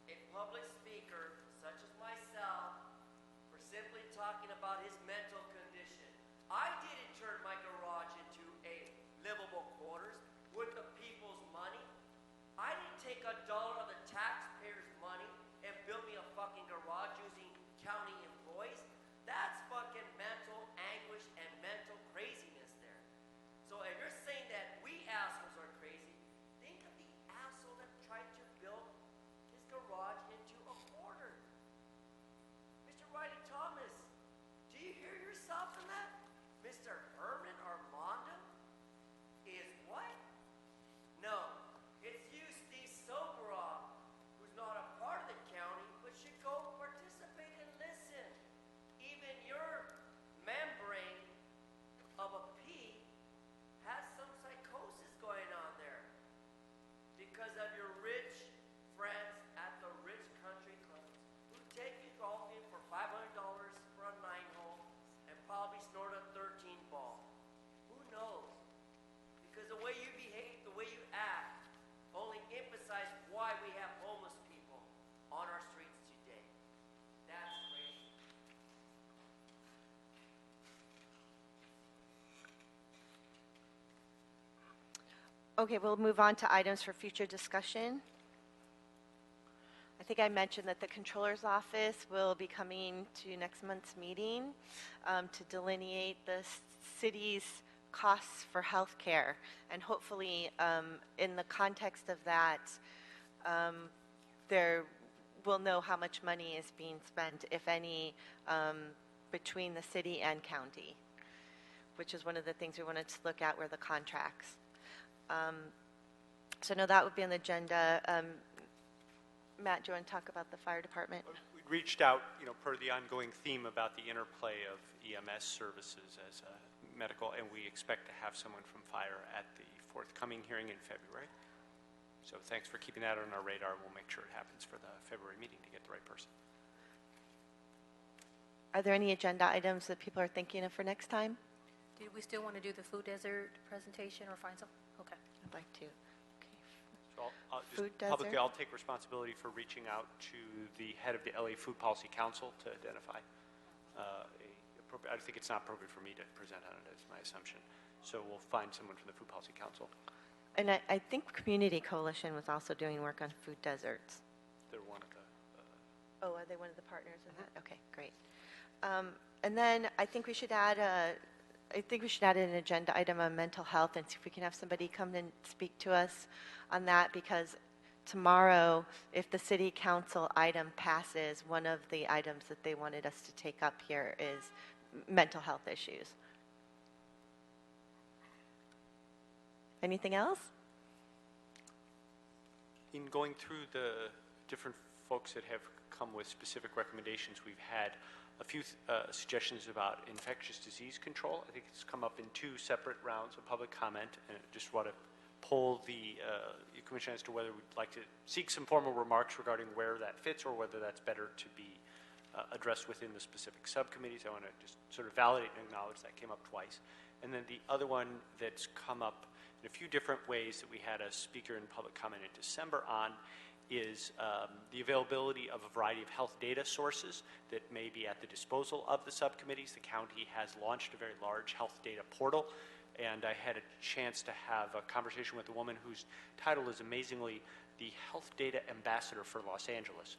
a public speaker such as myself for simply talking about his mental condition. I didn't turn my garage into a livable quarters with the people's money. I didn't take $1 of the taxpayers' money and build me a fucking garage using county employees. That's fucking mental anguish and mental craziness there. So if you're saying that we assholes are crazy, think of the asshole that tried to build his garage into a quarter. Mr. Riley Thomas, do you hear yourself in that? Mr. Herman Armando is what? No, it's you, Steve Soboroff, who's not a part of the county, but should go participate and listen. Even your membrane of a pea has some psychosis going on there because of your rich friends at the rich country clubs who take you golfing for $500 for a 9-hole and probably snort a 13-ball. Who knows? Because the way you behave, the way you act, only emphasize why we have homeless people on our streets today. That's crazy. Okay, we'll move on to items for future discussion. I think I mentioned that the Controller's Office will be coming to next month's meeting to delineate the city's costs for health care. And hopefully, in the context of that, we'll know how much money is being spent, if any, between the city and county, which is one of the things we wanted to look at were the contracts. So no, that would be on the agenda. Matt, do you want to talk about the fire department? We reached out, per the ongoing theme about the interplay of EMS services as medical, and we expect to have someone from fire at the forthcoming hearing in February. So thanks for keeping that on our radar. We'll make sure it happens for the February meeting to get the right person. Are there any agenda items that people are thinking of for next time? Did we still want to do the food desert presentation or find some? Okay. I'd like to. So I'll Food just publicly, desert? I'll take responsibility for reaching out to the head of the LA Food Policy Council to identify I think it's not appropriate for me to present on it, is my assumption. So we'll find someone from the Food Policy Council. And I think Community Coalition was also doing work on food deserts. They're one of the... Oh, are they one of the partners in that? Okay, great. And then I think we should add an agenda item on mental health and see if we can have somebody come and speak to us on that, because tomorrow, if the city council item passes, one of the items that they wanted us to take up here is mental health issues. Anything else? In going through the different folks that have come with specific recommendations, we've had a few suggestions about infectious disease control. I think it's come up in 2 separate rounds of public comment, and I just want to poll the Commission as to whether we'd like to seek some formal remarks regarding where that fits or whether that's better to be addressed within the specific subcommittees. I want to just sort of validate and acknowledge that came up twice. And then the other one that's come up in a few different ways that we had a speaker in public comment in December on is the availability of a variety of health data sources that may be at the disposal of the subcommittees. The county has launched a very large health data portal, and I had a chance to have a conversation with a woman whose title is amazingly the Health Data Ambassador for Los Angeles.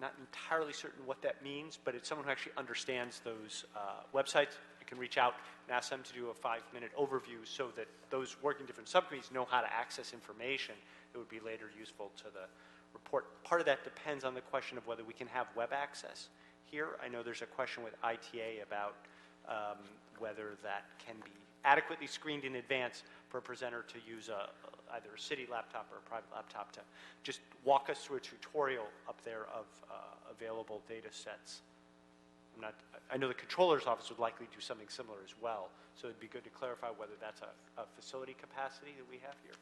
Not entirely certain what that means, but it's someone who actually understands those websites. I can reach out and ask them to do a 5-minute overview so that those working different subcommittees know how to access information that would be later useful to the report. Part of that depends on the question of whether we can have web access here. I know there's a question with ITA about whether that can be adequately screened in advance for a presenter to use either a city laptop or a private laptop to just walk us through a tutorial up there of available data sets. I know the controller's office would likely do something similar as well, so it'd be good to clarify whether that's a facility capacity that we have here.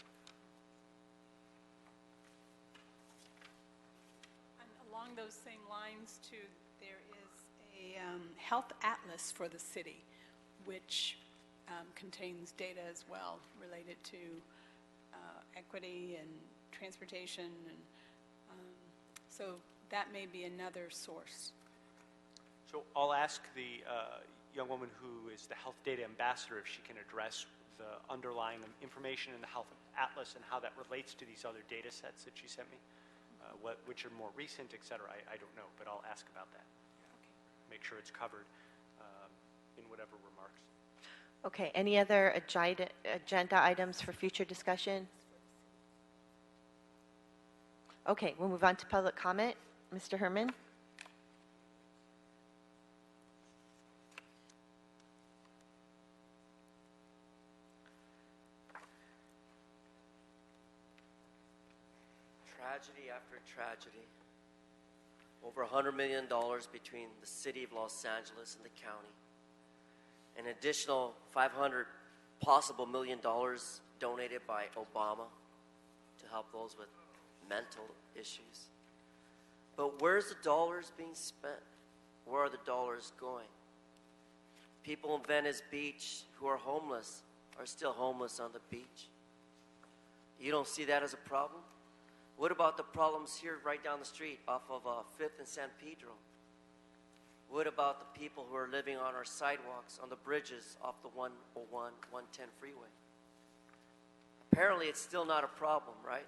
And along those same lines, too, there is a health atlas for the city, which contains data as well related to equity and transportation, and so that may be another source. So I'll ask the young woman who is the Health Data Ambassador if she can address the underlying information in the Health Atlas and how that relates to these other data sets that she sent me, which are more recent, et cetera. I don't know, but I'll ask about that. Okay. Make sure it's covered in whatever remarks. Okay, any other agenda items for future discussion? Okay, we'll move on to public comment. Mr. Herman? Tragedy after tragedy. Over $100 million between the city of Los Angeles and the county. An additional $500 possible million donated by Obama to help those with mental issues. But where's the dollars being spent? Where are the dollars going? People in Venice Beach who are homeless are still homeless on the beach. You don't see that as a problem? What about the problems here right down the street off of 5th and San Pedro? What about the people who are living on our sidewalks, on the bridges off the 101, 110 freeway? Apparently it's still not a problem, right?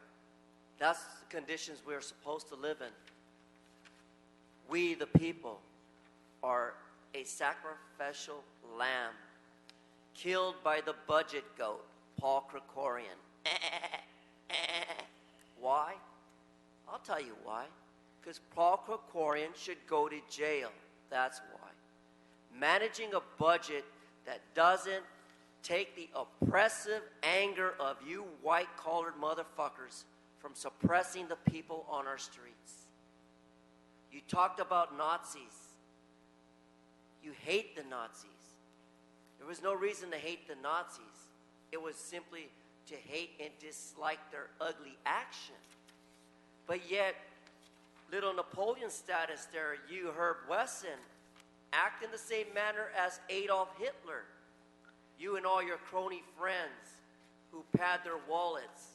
That's the conditions we are supposed to live in. We, the people, are a sacrificial lamb killed by the budget goat, Paul Krikorian. Why? I'll tell you why. Because Paul Krikorian should go to jail. That's why. Managing a budget that doesn't take the oppressive anger of you white-collared motherfuckers from suppressing the people on our streets. You talked about Nazis. You hate the Nazis. There was no reason to hate the Nazis. It was simply to hate and dislike their ugly action. But yet, little Napoleon status there, you, Herb Wesson, act in the same manner as Adolf Hitler. You and all your crony friends who pad their wallets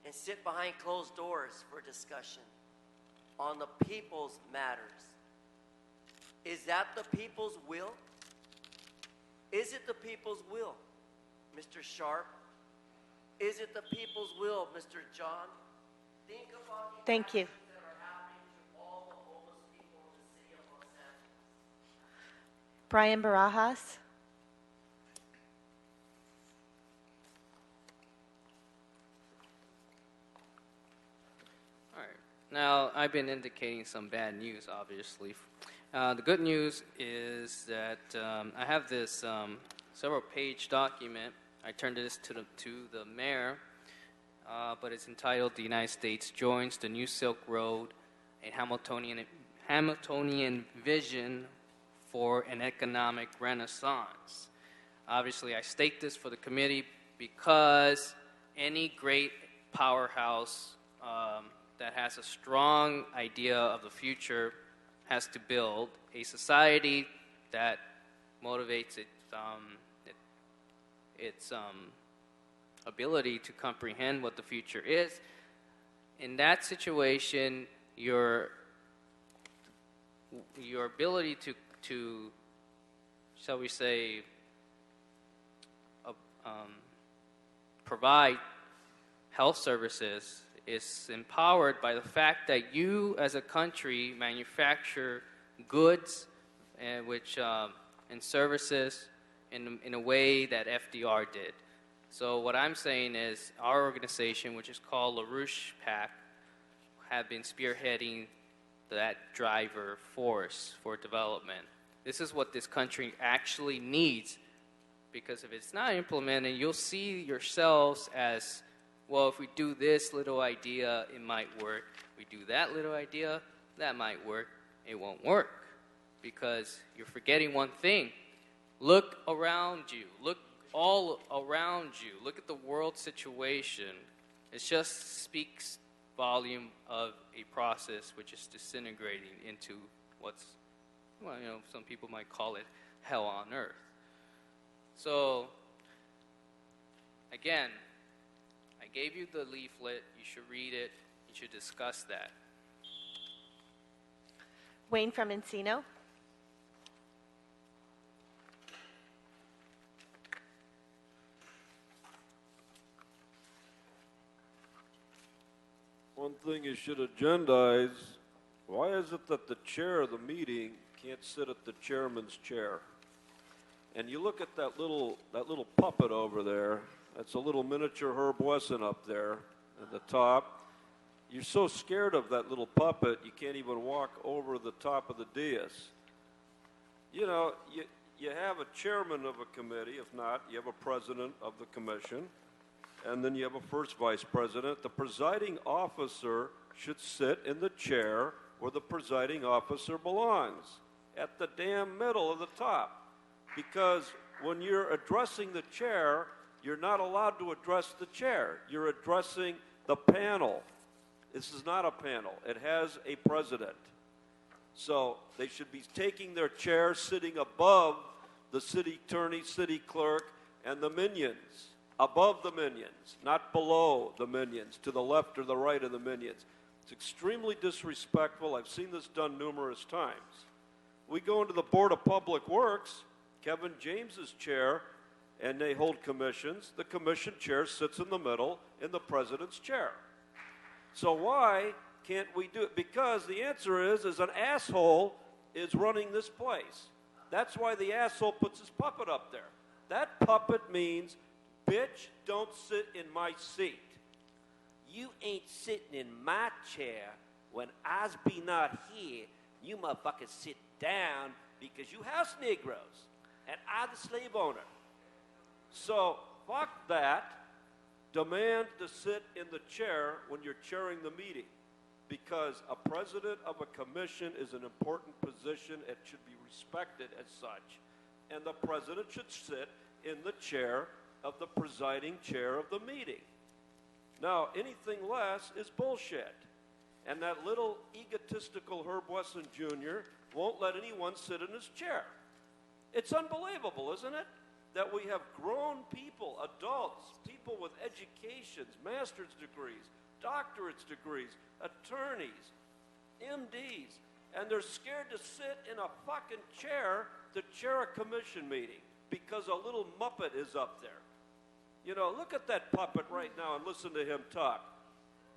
and sit behind closed doors for discussion on the people's matters. Is that the people's will? Is it the people's will, Mr. Sharp? Is it the people's will, Mr. John? Think about the Thank you. actions that are happening to all the homeless people in the city of Los Angeles. Brian Barajas? All right. Now, I've been indicating some bad news, obviously. The good news is that I have this several-page document I turned this to the mayor, but it's entitled "The United States Joins the New Silk Road: A Hamiltonian Vision for an Economic Renaissance." Obviously, I state this for the committee because any great powerhouse that has a strong idea of the future has to build a society that motivates its ability to comprehend what the future is. In that situation, your ability to shall we say, provide health services is empowered by the fact that you as a country manufacture goods and services in a way that FDR did. So what I'm saying is our organization, which is called LaRouche PAC, have been spearheading that driver force for development. This is what this country actually needs, because if it's not implemented, you'll see yourselves as, well, if we do this little idea, it might work. If we do that little idea, that might work. It won't work because you're forgetting one thing. Look around you. Look all around you. Look at the world situation. It just speaks volume of a process which is disintegrating into what's, well, some people might call it hell on earth. So, again, I gave you the leaflet. You should read it. You should discuss that. Wayne from Encino. One thing you should agendize, why is it that the chair of the meeting can't sit at the chairman's chair? And you look at that little puppet over there, that's a little miniature Herb Wesson up there at the top. You're so scared of that little puppet, you can't even walk over the top of the dais. You have a chairman of a committee. If not, you have a president of the commission, and then you have a first vice president. The presiding officer should sit in the chair where the presiding officer belongs, at the damn middle of the top. Because when you're addressing the chair, you're not allowed to address the chair. You're addressing the panel. This is not a panel. It has a president. So they should be taking their chair, sitting above the city attorney, city clerk, and the minions. Above the minions, not below the minions, to the left or the right of the minions. It's extremely disrespectful. I've seen this done numerous times. We go into the Board of Public Works, Kevin James's chair, and they hold commissions. The commission chair sits in the middle in the president's chair. So why can't we do it? Because the answer is an asshole is running this place. That's why the asshole puts his puppet up there. That puppet means, bitch, don't sit in my seat. You ain't sitting in my chair when I's be not here. You motherfuckers sit down because you house Negroes, and I the slave owner. So, fuck that. Demand to sit in the chair when you're chairing the meeting, because a president of a commission is an important position. It should be respected as such. And the president should sit in the chair of the presiding chair of the meeting. Now, anything less is bullshit. And that little egotistical Herb Wesson Jr. won't let anyone sit in his chair. It's unbelievable, isn't it? That we have grown people, adults, people with educations, master's degrees, doctorate's degrees, attorneys, MDs, and they're scared to sit in a fucking chair to chair a commission meeting because a little muppet is up there. Look at that puppet right now and listen to him talk.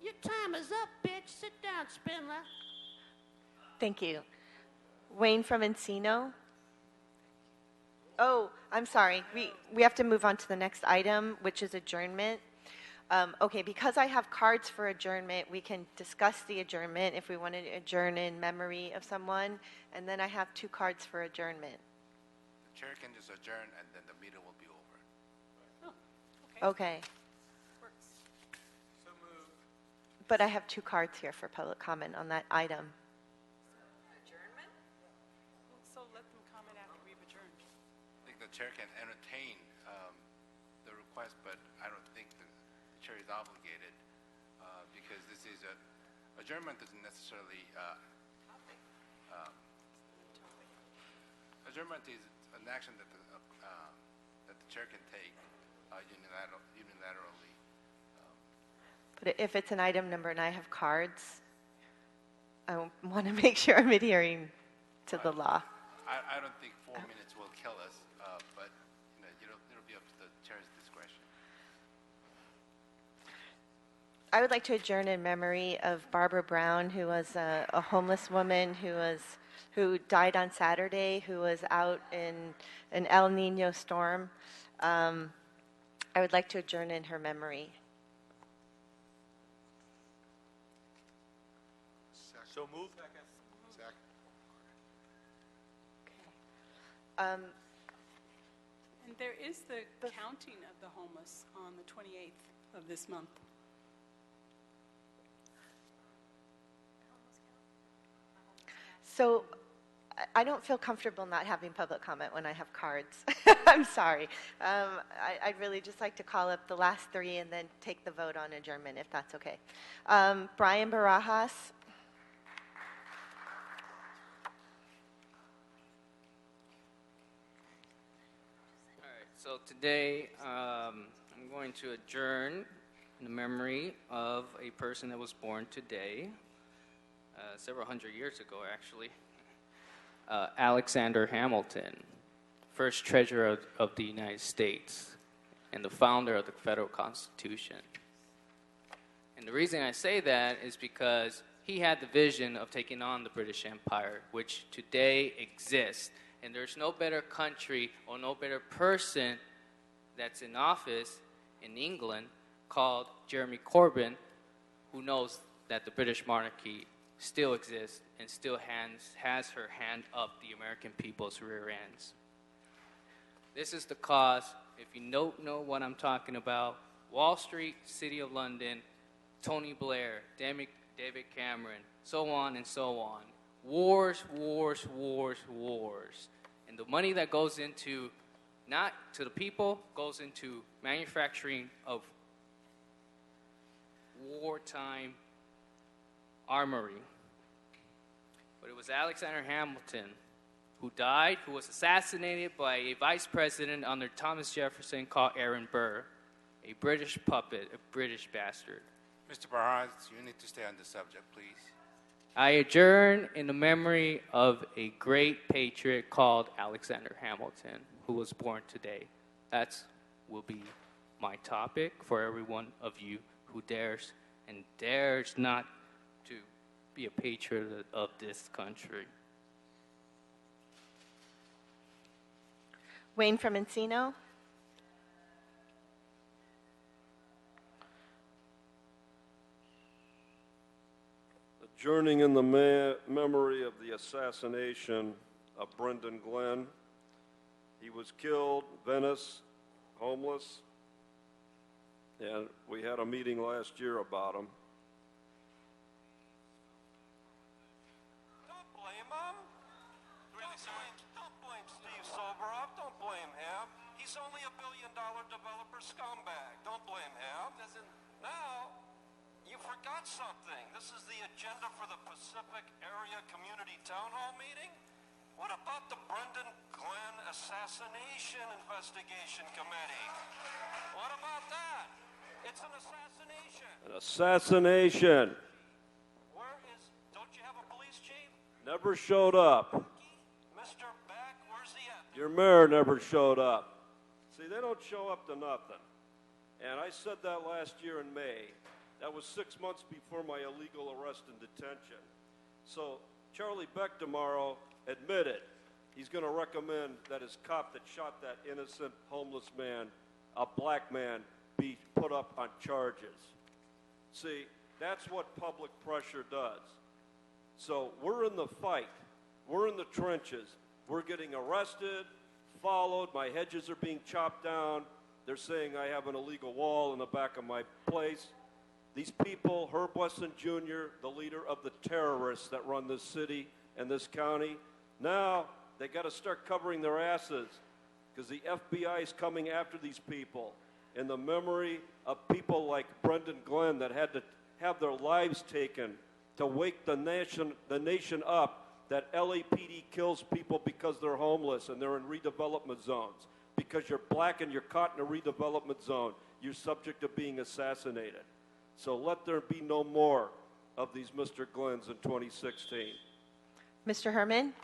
Your time is up, bitch. Sit down, Spindler. Thank you. Wayne from Encino. Oh, I'm sorry. We have to move on to the next item, which is adjournment. Okay, because I have cards for adjournment, we can discuss the adjournment if we want to adjourn in memory of someone. And then I have 2 cards for adjournment. The chair can just adjourn and then the meeting will be over. Okay. Works. But I have 2 cards here for public comment on that item. Adjournment? So let them comment after we've adjourned. I think the chair can entertain the request, but I don't think the chair is obligated because this is adjournment doesn't necessarily, adjournment is an action that the chair can take unilaterally. But if it's an item number and I have cards, I want to make sure I'm adhering to the law. I don't think 4 minutes will kill us, but it'll be up to the chair's discretion. I would like to adjourn in memory of Barbara Brown, who was a homeless woman who died on Saturday, who was out in an El Nino storm. I would like to adjourn in her memory. So moved. Second. Um, And there is the counting of the homeless on the 28th of this month. So I don't feel comfortable not having public comment when I have cards. I'm sorry. I'd really just like to call up the last 3 and then take the vote on adjournment, if that's okay. Brian Barajas. All right, so today I'm going to adjourn in the memory of a person that was born today, several hundred years ago, actually. Alexander Hamilton, first treasurer of the United States and the founder of the federal Constitution. And the reason I say that is because he had the vision of taking on the British Empire, which today exists. And there's no better country or no better person that's in office in England called Jeremy Corbyn, who knows that the British monarchy still exists and still has her hand up the American people's rear ends. This is the cause, if you don't know what I'm talking about, Wall Street, City of London, Tony Blair, David Cameron, so on and so on. Wars, wars, wars, wars. And the money that goes into, not to the people, goes into manufacturing of wartime armory. But it was Alexander Hamilton who died, who was assassinated by a vice president under Thomas Jefferson called Aaron Burr, a British puppet, a British bastard. Mr. Barajas, you need to stay on the subject, please. I adjourn in the memory of a great patriot called Alexander Hamilton, who was born today. That will be my topic for every one of you who dares not to be a patriot of this country. Wayne from Encino. Adjourning in the memory of the assassination of Brendan Glenn. He was killed, Venice, homeless, and we had a meeting last year about him. Don't blame him. Don't blame Steve Soboroff. Don't blame him. He's only a billion-dollar developer scumbag. Don't blame him. Now, you forgot something. This is the agenda for the Pacific Area Community Town Hall meeting. What about the Brendan Glenn Assassination Investigation Committee? What about that? It's an assassination. An assassination. Don't you have a police chief? Never showed up. Mr. Beck, where's he at? Your mayor never showed up. See, they don't show up to nothing. And I said that last year in May. That was 6 months before my illegal arrest and detention. So Charlie Beck tomorrow admitted he's going to recommend that his cop that shot that innocent homeless man, a black man, be put up on charges. See, that's what public pressure does. So we're in the fight. We're in the trenches. We're getting arrested, followed. My hedges are being chopped down. They're saying I have an illegal wall in the back of my place. These people, Herb Wesson Jr., the leader of the terrorists that run this city and this county, now they got to start covering their asses because the FBI is coming after these people in the memory of people like Brendan Glenn that had to have their lives taken to wake the nation up that LAPD kills people because they're homeless and they're in redevelopment zones. Because you're black and you're caught in a redevelopment zone, you're subject to being assassinated. So let there be no more of these Mr. Glenns in 2016. Mr. Herman?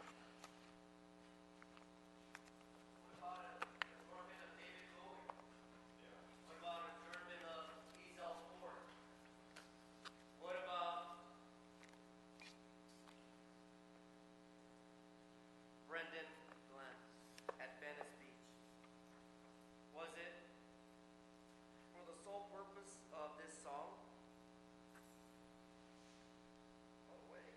Brendan Glenn at Venice Beach? Was it for the sole purpose of this song? Oh, wait.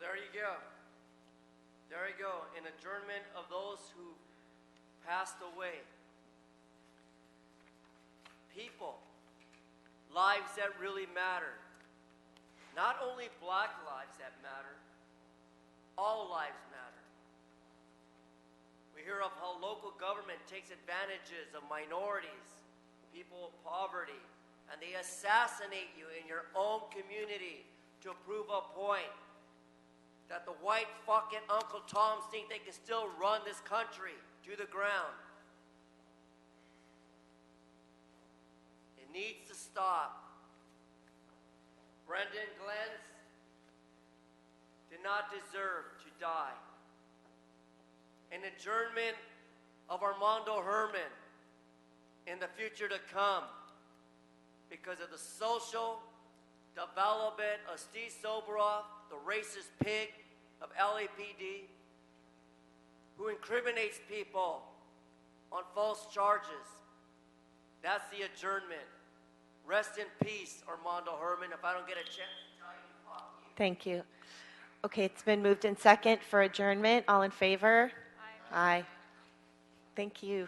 There you go. There you go. An adjournment of those who passed away. People. Lives that really matter. Not only black lives that matter. All lives matter. We hear of how local government takes advantages of minorities, people of poverty, and they assassinate you in your own community to prove a point. That the white fucking Uncle Toms think they can still run this country to the ground. It needs to stop. Brendan Glenns did not deserve to die. An adjournment of Armando Herman in the future to come because of the social development of Steve Soboroff, the racist pig of LAPD, who incriminates people on false charges. That's the adjournment. Rest in peace, Armando Herman, if I don't get a chance to tell you, fuck you. Thank you. Okay, it's been moved in second for adjournment. All in favor? Aye. Aye. Thank you.